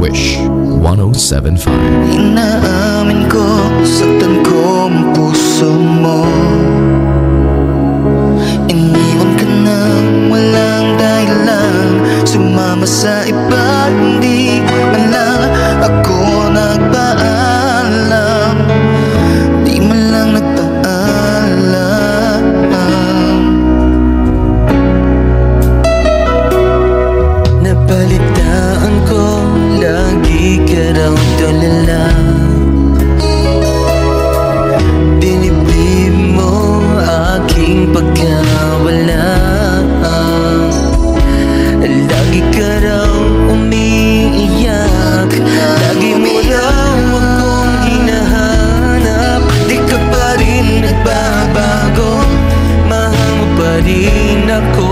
Wish 107.5. Inaamin ko, saktan ko ang puso mo. Iniwan ka nang walang dahilan, sumama sa iba, hindi man lang ako nagpaalam, di man lang nagpaalam. Nabalitaan ko, lagi ka raw tulala. Dinibdib mo aking pagkawala. Lagi ka raw umiiyak, lagi mo raw akong hinahanap. Di ka pa rin nagbabago, mahal mo pa rin ako.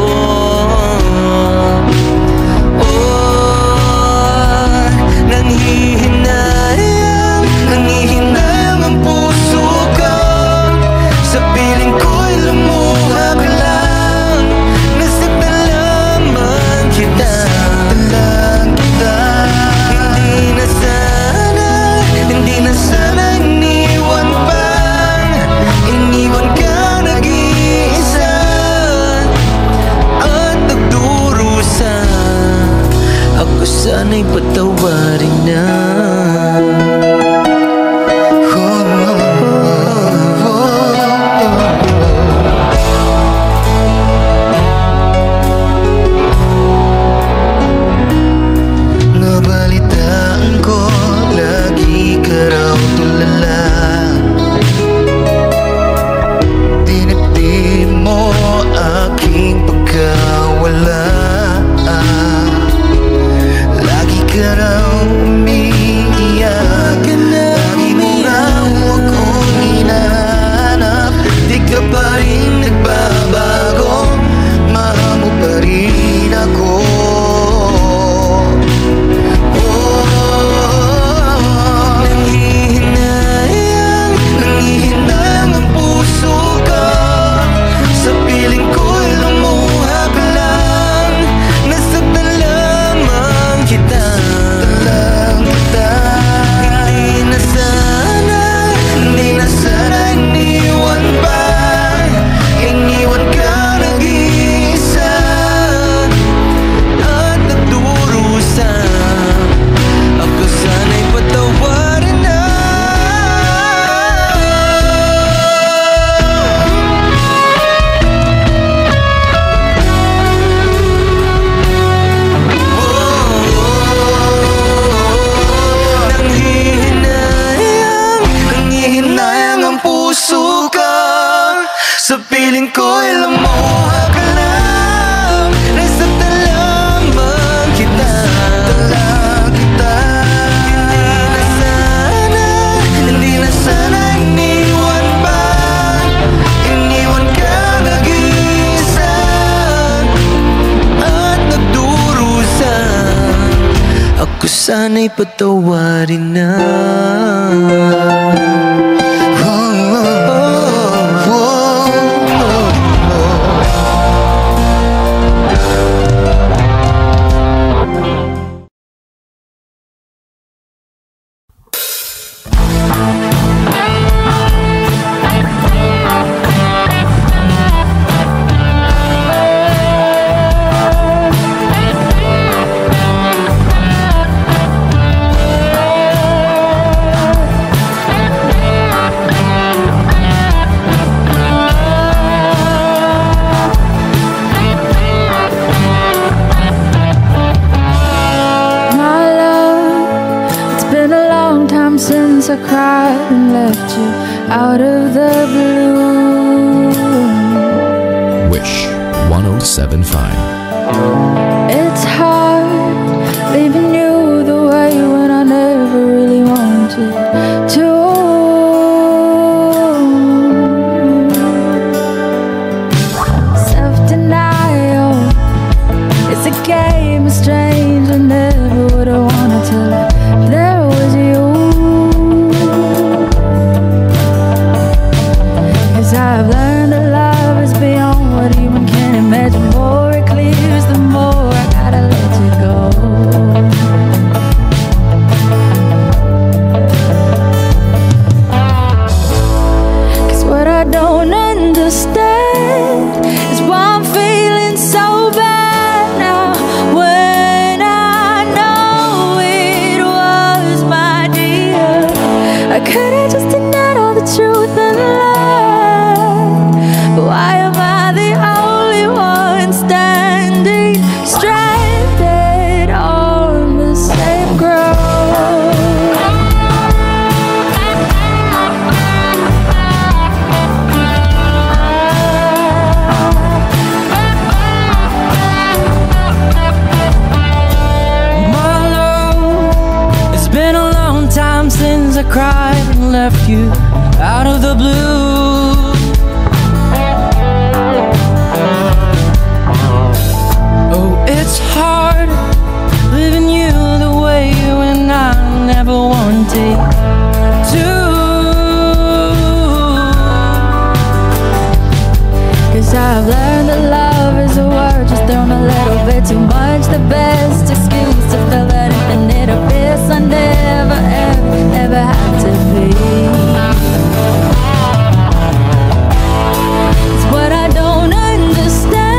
Nangihinayang ang puso ko, sa piling ko'y lumuha ka lang. Nasaktan lamang kita, hindi na sana iniwan pa. Iniwan ka nag-iisa at nagdurusa. Ako sana'y patawarin na. Nabalitaan ko, lagi ka raw tulala. Dinibdib mo aking pagkawala. Lagi ka raw umiiyak, lagi mo raw akong hinahanap. Di ka pa rin nagbabago, mahal mo pa rin ako. Nangihinayang ang puso ko, sa piling ko'y lumuha ka lang. Nasaktan lamang kita, hindi na sana iniwan pa. Iniwan ka nag-iisa at nagdurusa. Ako sana'y patawarin na. Nangihinayang ang puso ko, sa piling ko'y lumuha ka lang. Nasaktan lamang kita. sana'y patawarin na. Since I cried and left you out of the blue. Wish 1075. It's hard leaving you the way when I never really wanted to. Self-denial, it's a game of strange. I never would have wanted to let there was you. I've learned that love is beyond what even can imagine. More it clears, the more I gotta let you go. Cause what I don't understand is why I'm feeling so bad now, when I know it was my dear. I could've just denied all the truth and love. Why am I the only one standing stranded on the same ground? My love, it's been a long time since I cried and left you out of the blue. It's hard living you the way when I never wanted to. Cause I've learned that love is a word just thrown a little bit too much. The best excuse to fill that infinite abyss I never ever had to be. It's what I don't understand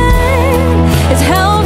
is how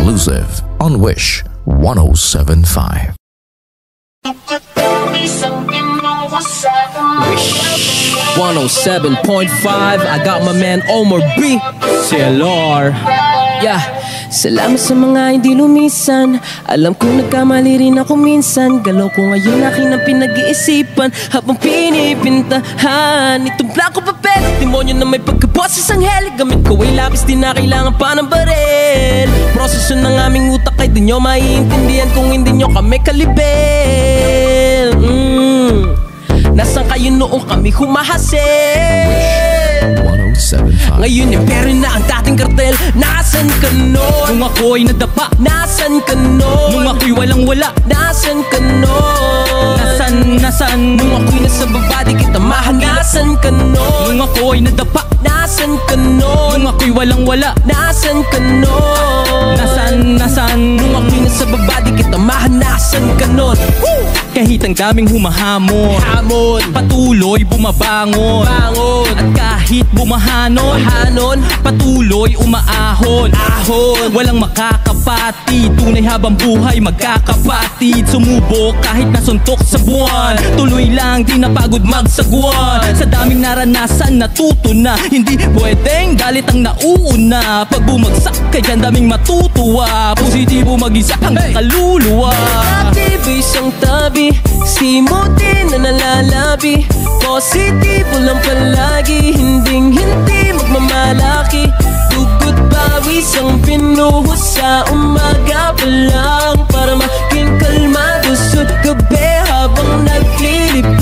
exclusive on Wish 107.5. Wish 107.5. I got my man Omar B. CLR. Yeah. Salamat sa mga hindi lumisan. Alam kong nagkamali rin ako minsan. Galaw ko ngayon akin ang pinag-iisipan habang pinipintahan itong blanco papel. Demonyo na may pagkaboses ang heli. Gamit ko ay lapis, di na kailangan pa ng baril. Proseso ng aming utak ay di nyo maiintindihan kung hindi nyo kami kalibel. Nasaan kayo noong kami humahasil? 107.5. Ngayon impero na ang dating kartel. Nasaan ka nun? Nung ako'y nadapa. Nasaan ka nun? Nung ako'y walang-wala. Nasaan ka nun? Nasaan? Nung ako'y nasa baba di kita mahal. Nasaan ka nun? Nung ako'y nadapa. Nasaan ka nun? Nung ako'y walang-wala. Nasaan ka nun? Nasaan? Nung ako'y nasa baba di kita mahal. Nasaan ka nun? Kahit ang daming humahamon, patuloy bumabangon. At kahit bumahanon, patuloy umaahon. Walang makakapatid, tunay habang buhay magkakapatid. Sumubok kahit nasuntok sa buwan, tuloy lang di napagod magsagwan. Sa daming naranasan natuto na, hindi pwedeng galit ang nauuna. Pag bumagsak ka dyan daming matutuwa, positibo mag-isa ang kaluluwa. Dati isang tabi, simutin na nalalabi. Positibo lang palagi, hindi magmamalaki. Dugot pawis ang pinuhos sa umaga pa lang, para maging kalmado sa gabi habang naglilibang.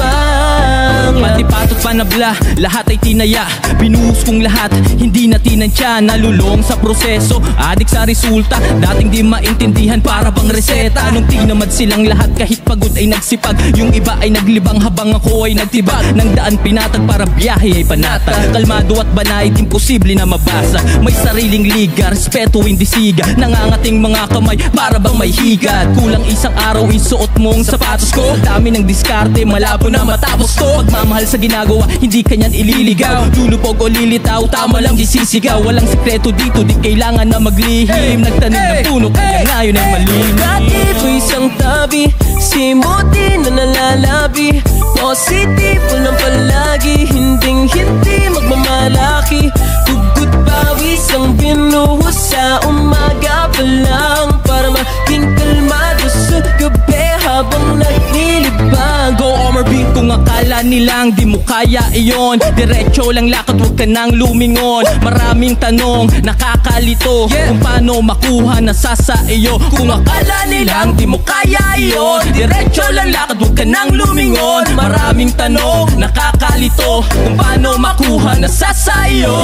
Pati patot panabla, lahat ay tinaya. Binuhos kong lahat, hindi na tinansya. Nalulong sa proseso, adik sa resulta. Dating di maintindihan, para bang reseta. Nung tinamad silang lahat, kahit pagod ay nagsipag. Yung iba ay naglibang habang ako ay nagtibag. Nang daan pinatag para biyahe ay panatag. Kalmado at banayad, imposible na mabasa. May sariling liga, respeto hindi siga. Nangangating mga kamay, para bang may higat. Kulang isang araw isuot mong sapatos ko. Sa dami ng diskarte, malabo na matapos to. Pagmamahal sa ginagawa, hindi kanyan ililigaw. Lulupog o lilitaw, tama lang di sisigaw. Walang sekreto dito, di kailangan na maglihim. Nagtanim ng puno, kaya ngayon ay malinis. Dati po isang tabi, simutin na nalalabi. Positibo lang palagi, hindi magmamalaki. Dugot pawis ang binuhos sa umaga pa lang, para maging kalmado sa gabi habang naglilibang. Go Omar B, kung akala nilang di mo kaya iyon, diretso lang lakad, huwag ka nang lumingon. Maraming tanong, nakakalito, kung paano makuha na sa iyo. Kung akala nilang di mo kaya iyon, diretso lang lakad, huwag ka nang lumingon. Maraming tanong, nakakalito, kung paano makuha na sa iyo.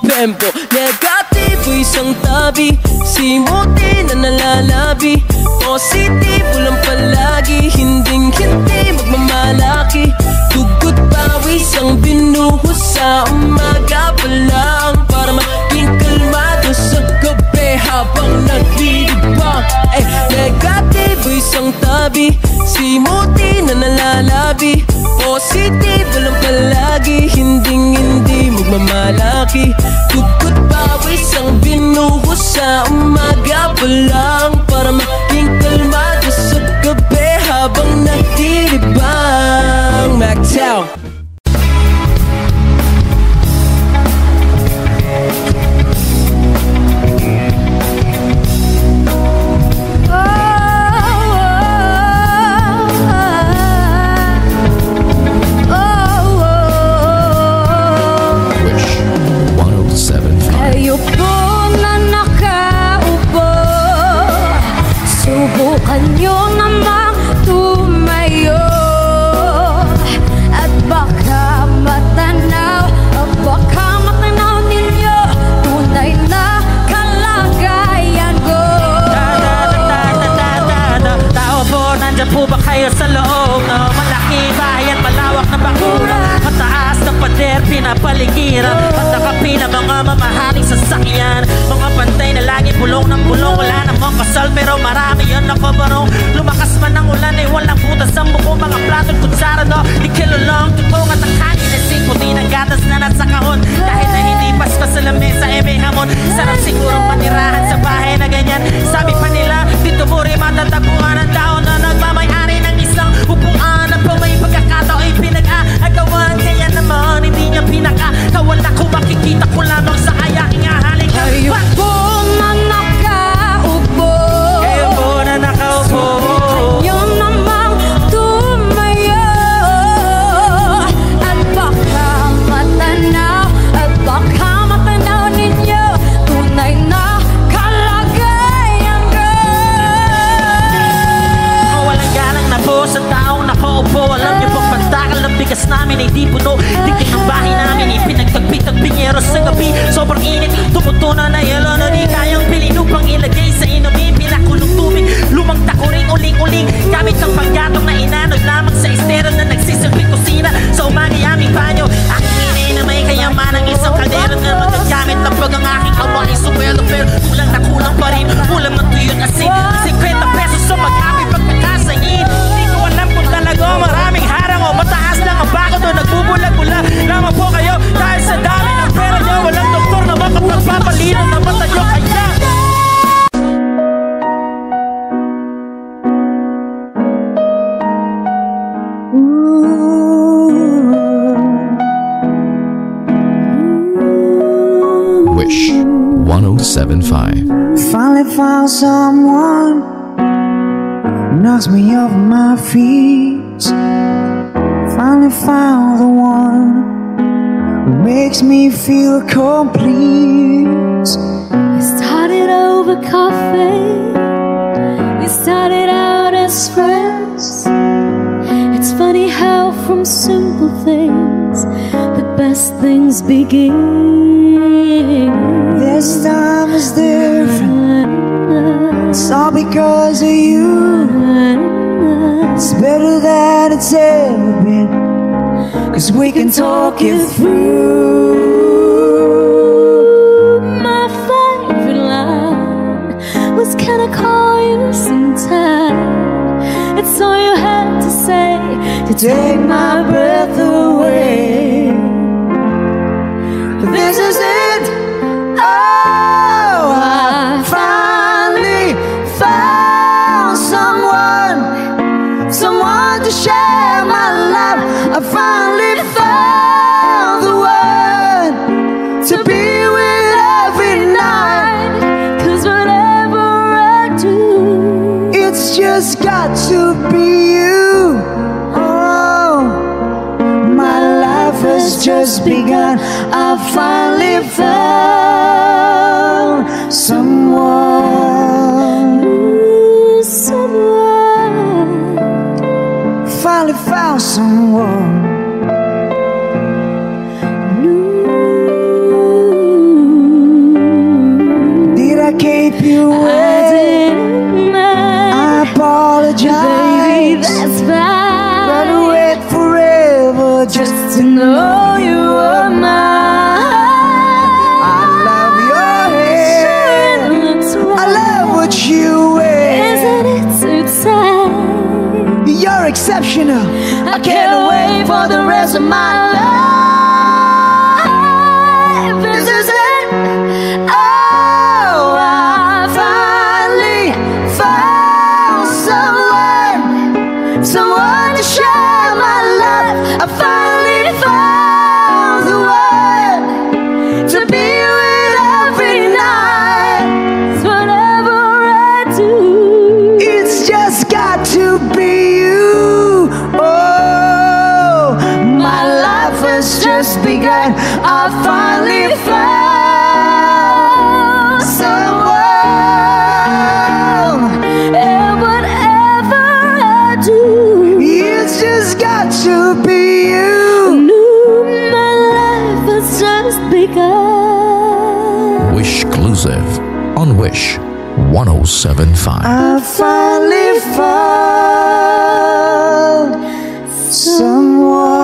Pempo, negatibo isang tabi, simutin na nalalabi. Positibo lang palagi, hindi magmamalaki. Dugot pawis ang binuhos sa umaga pa lang, para maging kalmado sa gabi habang naglilibang. Negatibo isang tabi, simutin na nalalabi. Positibo lang palagi, hindi magmamalaki. Dugot pawis ang binuhos sa umaga pa lang, para maging kalmado sa gabi habang naglilibang. Mactown. Kayo po na nakaupo, subukan nyo namang tumayo. At baka matanaw ninyo tunay na kalagayan ko. Tao po, nandyan po ba kayo sa loob? Malaki bayan, malawak na bakura, mataas na pader, pinapaligiran. At nakapila mga mamahaling sasakyan, mga pantay na lagi bulong ng bulong. Wala namang kasal pero marami yun nakabarong. Lumakas man ang ulan ay walang butas ang buko. Mga platong kutsara do, di kilolong tupong. At ang kanin ay puti ng gatas na nasa kahon. Dahil na hindi paspas sa lamesa, may hamon. Sarap siguro manirahan sa bahay 1075. Finally found someone who knocks me off my feet. Finally found the one who makes me feel complete. We started over coffee. We started out as friends. It's funny how from simple things the best things begin. This time is different. It's all because of you. It's better than it's ever been, 'cause we can talk it through. My favorite line was, can I call you sometime? It's all you had to say to take my breath away. But this is it. Oh, I finally found someone to share my life. I finally found the one to be with every night. 'Cause whatever I do, it's just got to be you. Oh, my life has just begun. I finally found someone. Finally found someone. Did I keep you waiting? I apologize. Baby, that's fine. Gotta wait forever just to know you are mine. I love your hair. I love what you wear. Isn't it too sad? You're exceptional. I can't wait for the rest of my life. This is it. Oh, I finally found someone to share my life. I finally found the one to be with every night. So whatever I do, it's just got to be you. Oh, my life has just begun. I finally found someone. and whatever I do, It's just got to be you. my life has just begun. Wishclusive on Wish 1075. I finally found someone.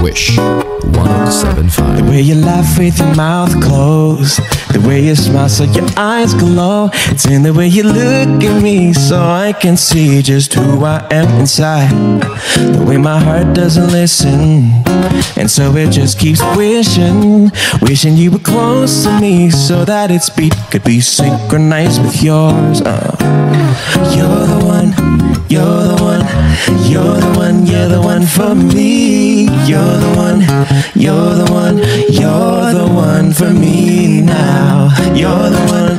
Wish 1075. The way you laugh with your mouth closed, the way you smile so your eyes glow. It's in the way you look at me so I can see just who I am inside. The way my heart doesn't listen, and so it just keeps wishing you were close to me so that its beat could be synchronized with yours. You're the one, you're the one, you're the one, you're the one for me. You're the one, you're the one, you're the one for me now. You're the one,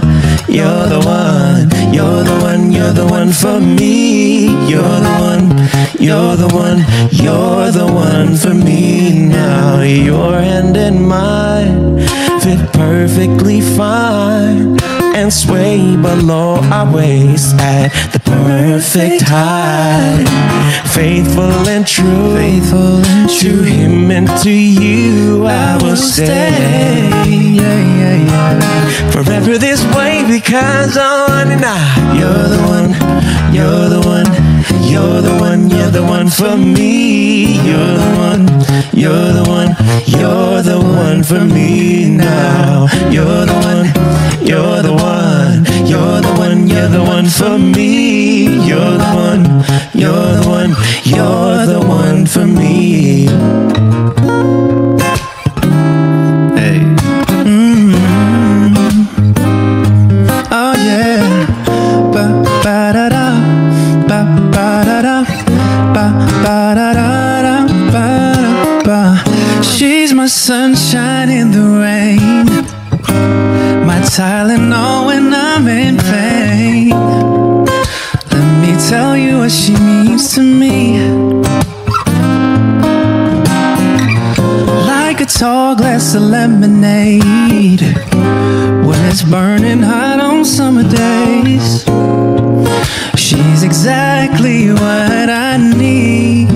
you're the one, you're the one, you're the one for me. You're the one, you're the one, you're the one for me now. Your hand in mine fit perfectly fine and sway below our waist at the perfect height. Faithful and true, to him and to you I will stay. Forever this way because on and on. You're the one, you're the one, You're the one, you're the one for me. You're the one, you're the one, you're the one for me now. You're the one, you're the one, you're the one, you're the one for me. You're the one, you're the one, you're the one for me. Hey. Oh yeah. Ba ba da da. Ba ba da da. Ba ba da da ba da ba. She's my sunshine in the rain, my Tylenol when I'm in pain. Let me tell you what she means to me. Like a tall glass of lemonade when it's burning hot on summer days. She's exactly what I need.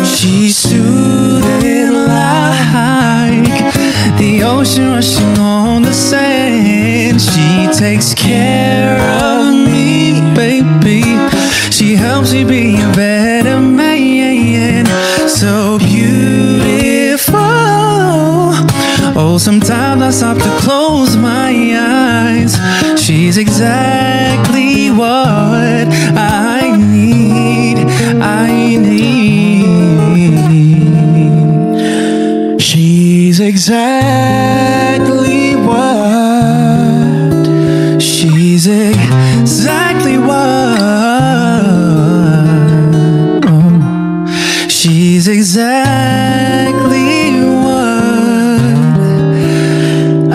She's soothing like the ocean rushing on the sand. She takes care of me, baby. She helps me be a better man. So beautiful. Oh, sometimes I stop to close my eyes. She's exactly what I need. I need. She's exactly what. She's exactly what. Oh, she's exactly what I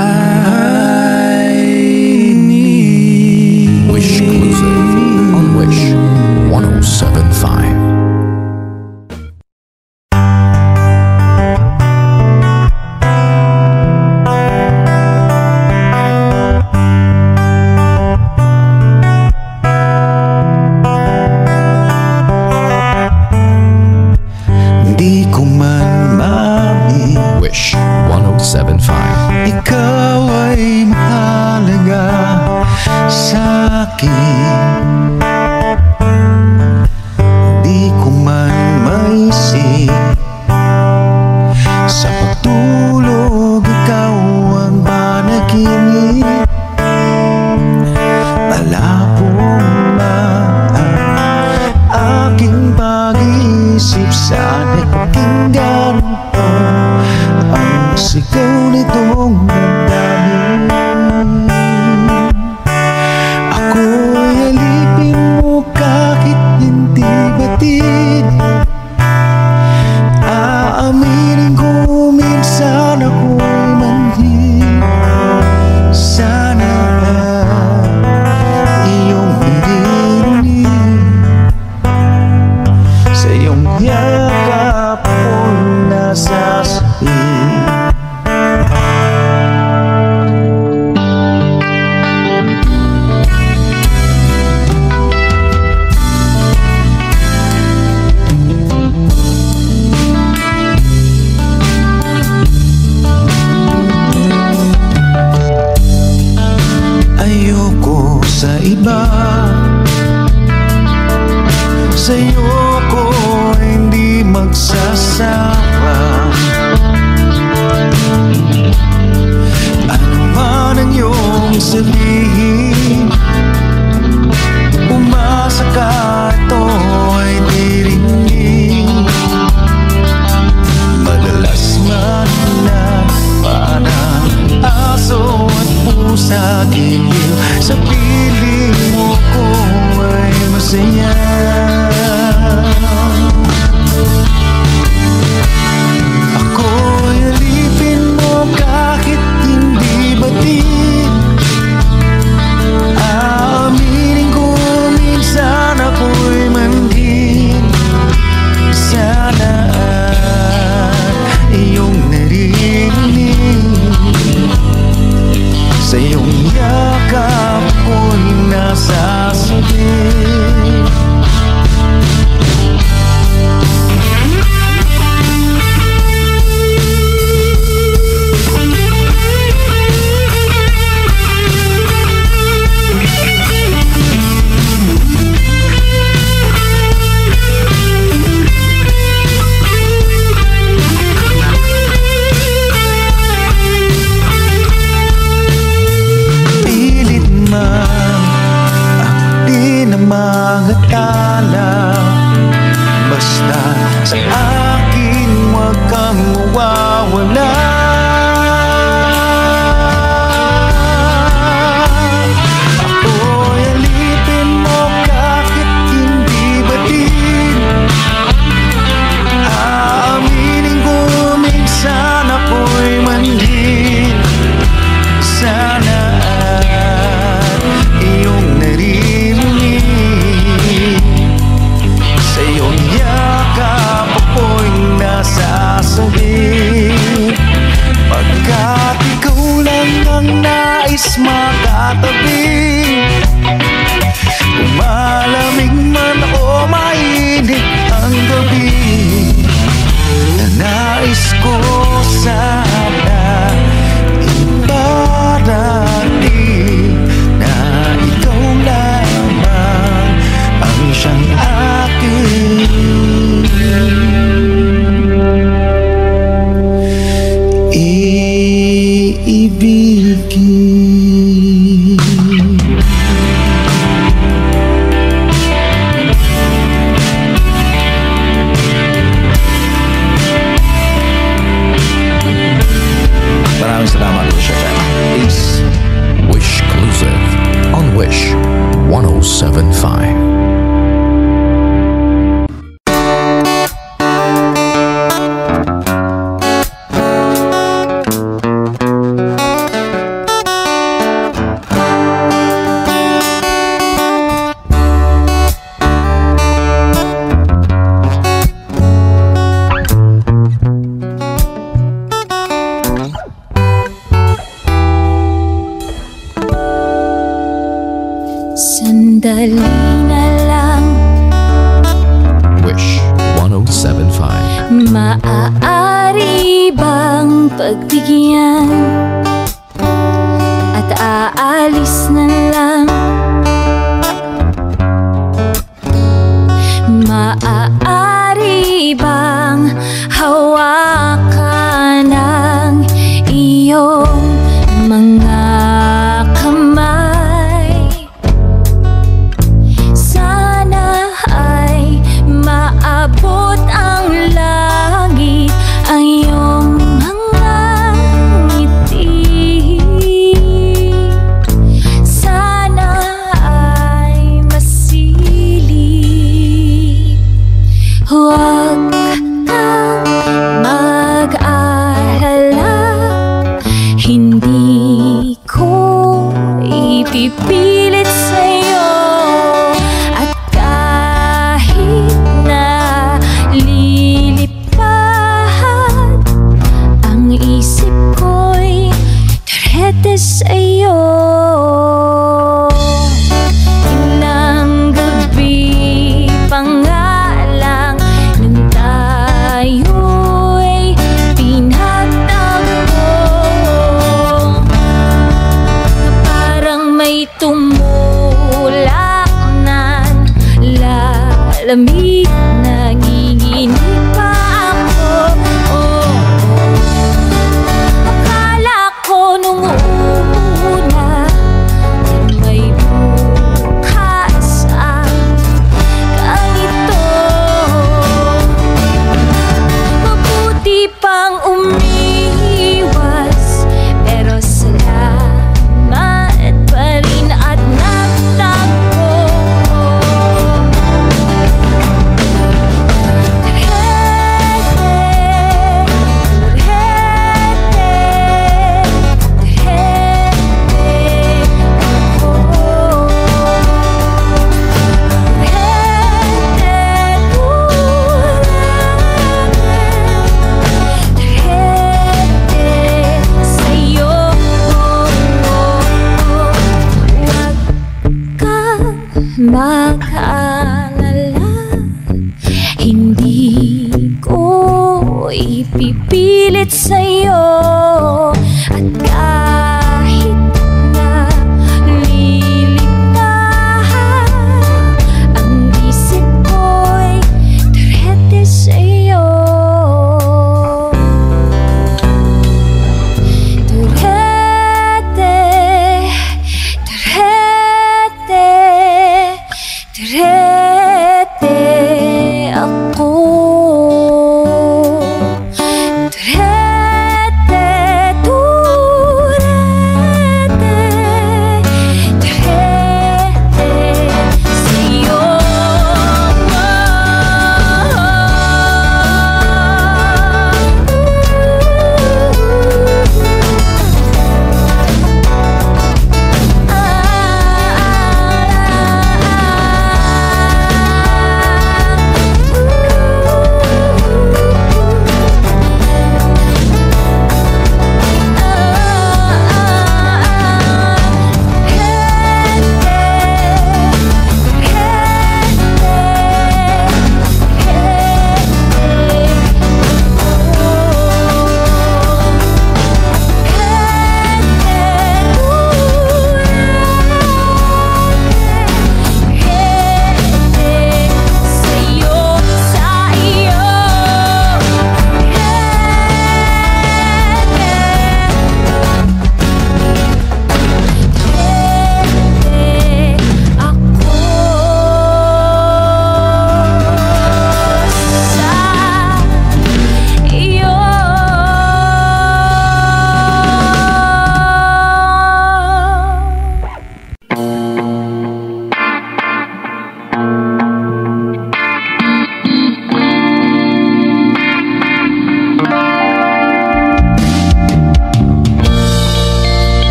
need. Wish Exclusive on Wish 107.5. Di ko man mabi Wish 107.5. ikaw ay mahalaga sa'kin. Di ko man maisip sa pagtulog ikaw ang panaginip. Malabong na ang aking pag-iisip. Sana'y pakinggan mo ang sigaw nitong damdamin. Ako'y alipin mo kahit hindi batid. Aaminin ko minsan ako'y manhid. Sana iyong maririnig sa iyong yakap ko'y nasasabi. Ayoko sa iba, sa'yo ko hindi magsasawa. Ano man ang iyong sabihin, umasa ka ito ay dirinig. Madalas man na parang aso at pusa giliw, sa piling mo ko ay masaya. Ako'y alipin mo kahit hindi batid. Aaminin ko minsan ako'y manhid. Sana iyong naririnig sa iyong yakap ko'y nasasabi. katabi. Malamig man o mainit ang gabi, nais ko sana iparating na ikaw lamang ang siyang aking iibigin. Maraming salamat po siya. Peace. Wish Exclusive on Wish 107.5. Sandali na lang, Wish 107.5. maaari bang pagbigyan at aalis na lang? Maaari bang hawakan ng iyong mga kamay? Sana ay maabot ang langit ang iyong mga ngiti. Sana ay masilip. Huwag kang mag-alala, hindi ko ipipilit sa'yo. At kahit na lilipad ang isip ko'y direte sa'yo. Ilang gabi pa nga lang nung tayo'y pinagtagpo, na parang may tumulak na lalamig, nanginginig pa ako. Akala ko nung una may bukas ang ganito. Mabuti pang umiwas, pero salamat pa rin at nagtagpo. Mag-alala, hindi ko ipipilit sa'yo. At kahit na lilipad ang isip ko'y direte sa'yo. Direte, direte, direte ako. Direte,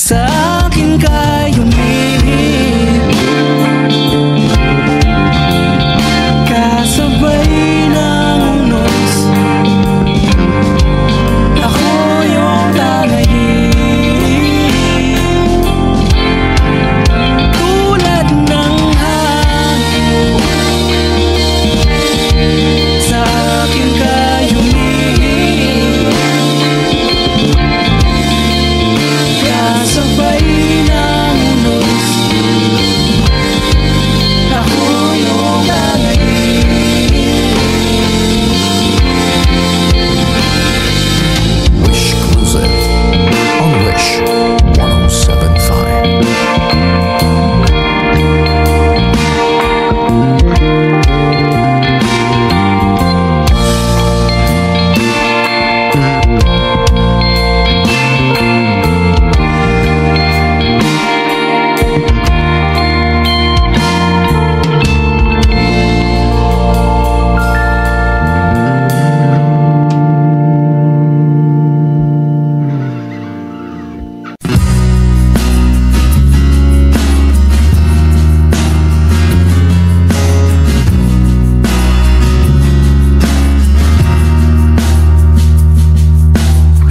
sa akin ka'y humihip, kasabay ng unos. Ako yung tanghayin, tulad ng hangin, sa akin ka'y humihip, kasabay ng unos. Ako yung Wish Exclusive on Wish 107.5.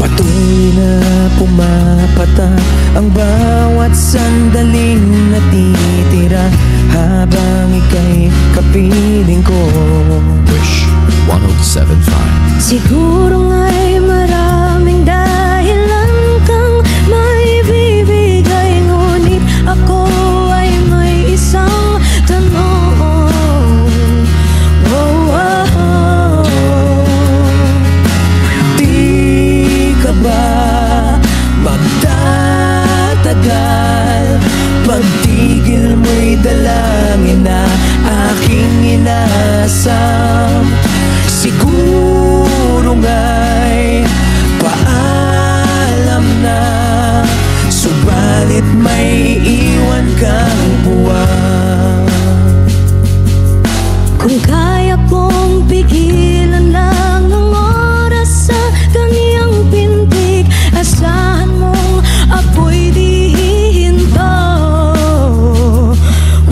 Patuloy na pumapatak ang bawat sandaling natitira habang ika'y kapiling ko. Wish 107.5. Siguro nga'y maraming dahilan kang maibibigay, ngunit ako ay may isang tanong. Oh, oh, Di ka ba magtatagal? Pagtigil mo'y dalangin na aking inasam. Siguro nga'y paalam na, subalit may iwan kang buwan. kung kaya kong pigilan lang ng oras sa kaniyang pintig, asahan mong ako'y di hihinto.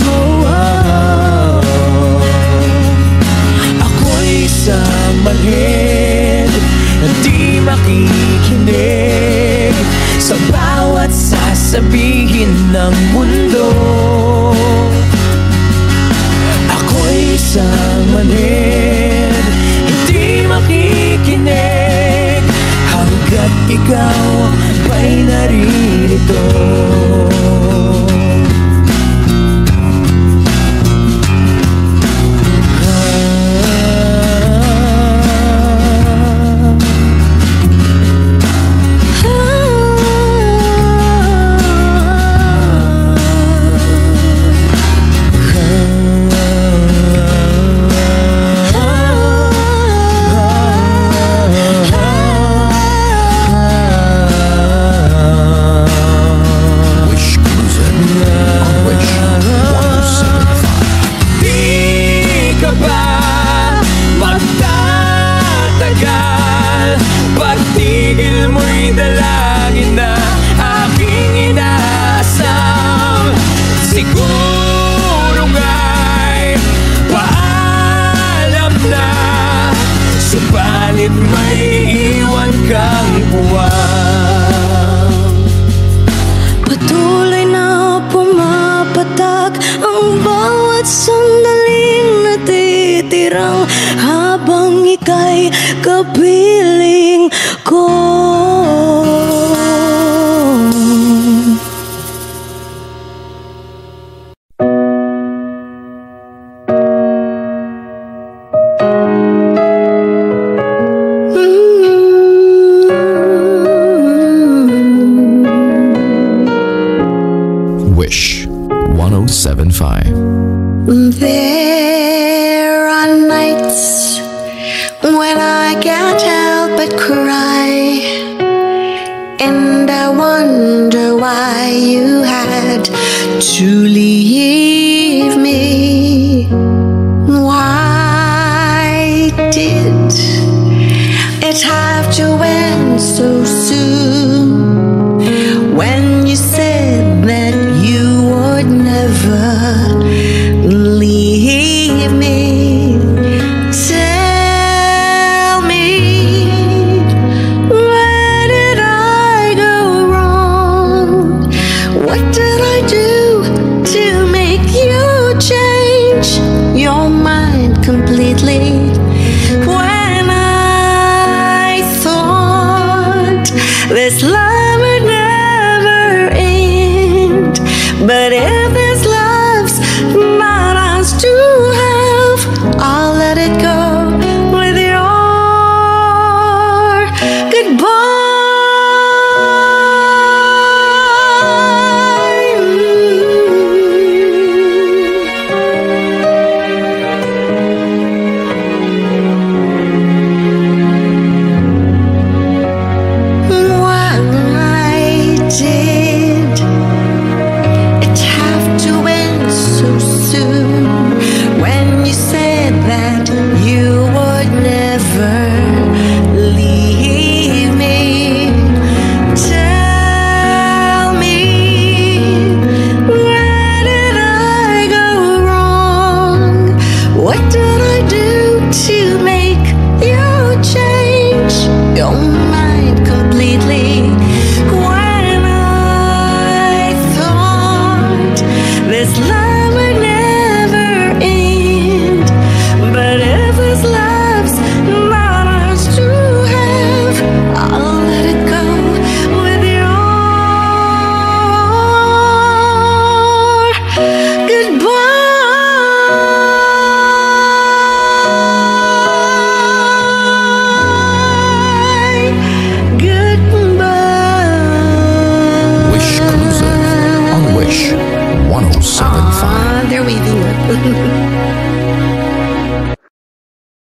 Oh, oh. Ako'y isang manhid na di makikinig sa bawat sasabihin ng mundo. Ako'y isang manhid, hindi makikinig hanggat ikaw ba'y naririto. Wish Exclusive on Wish 107.5. Di ka ba magtatagal? Pagtigil mo'y dalangin na aking inaasam. Siguro nga'y paalam na, subalit may iwan kang buwan. Patuloy na pumapatak ang bawat sandaling natitirang habang ika'y kapiling ko. Wish 107.5. There are nights when I can't help but cry, and I wonder why you had to leave me. Why did it have to end so soon? When you said time would never end. But if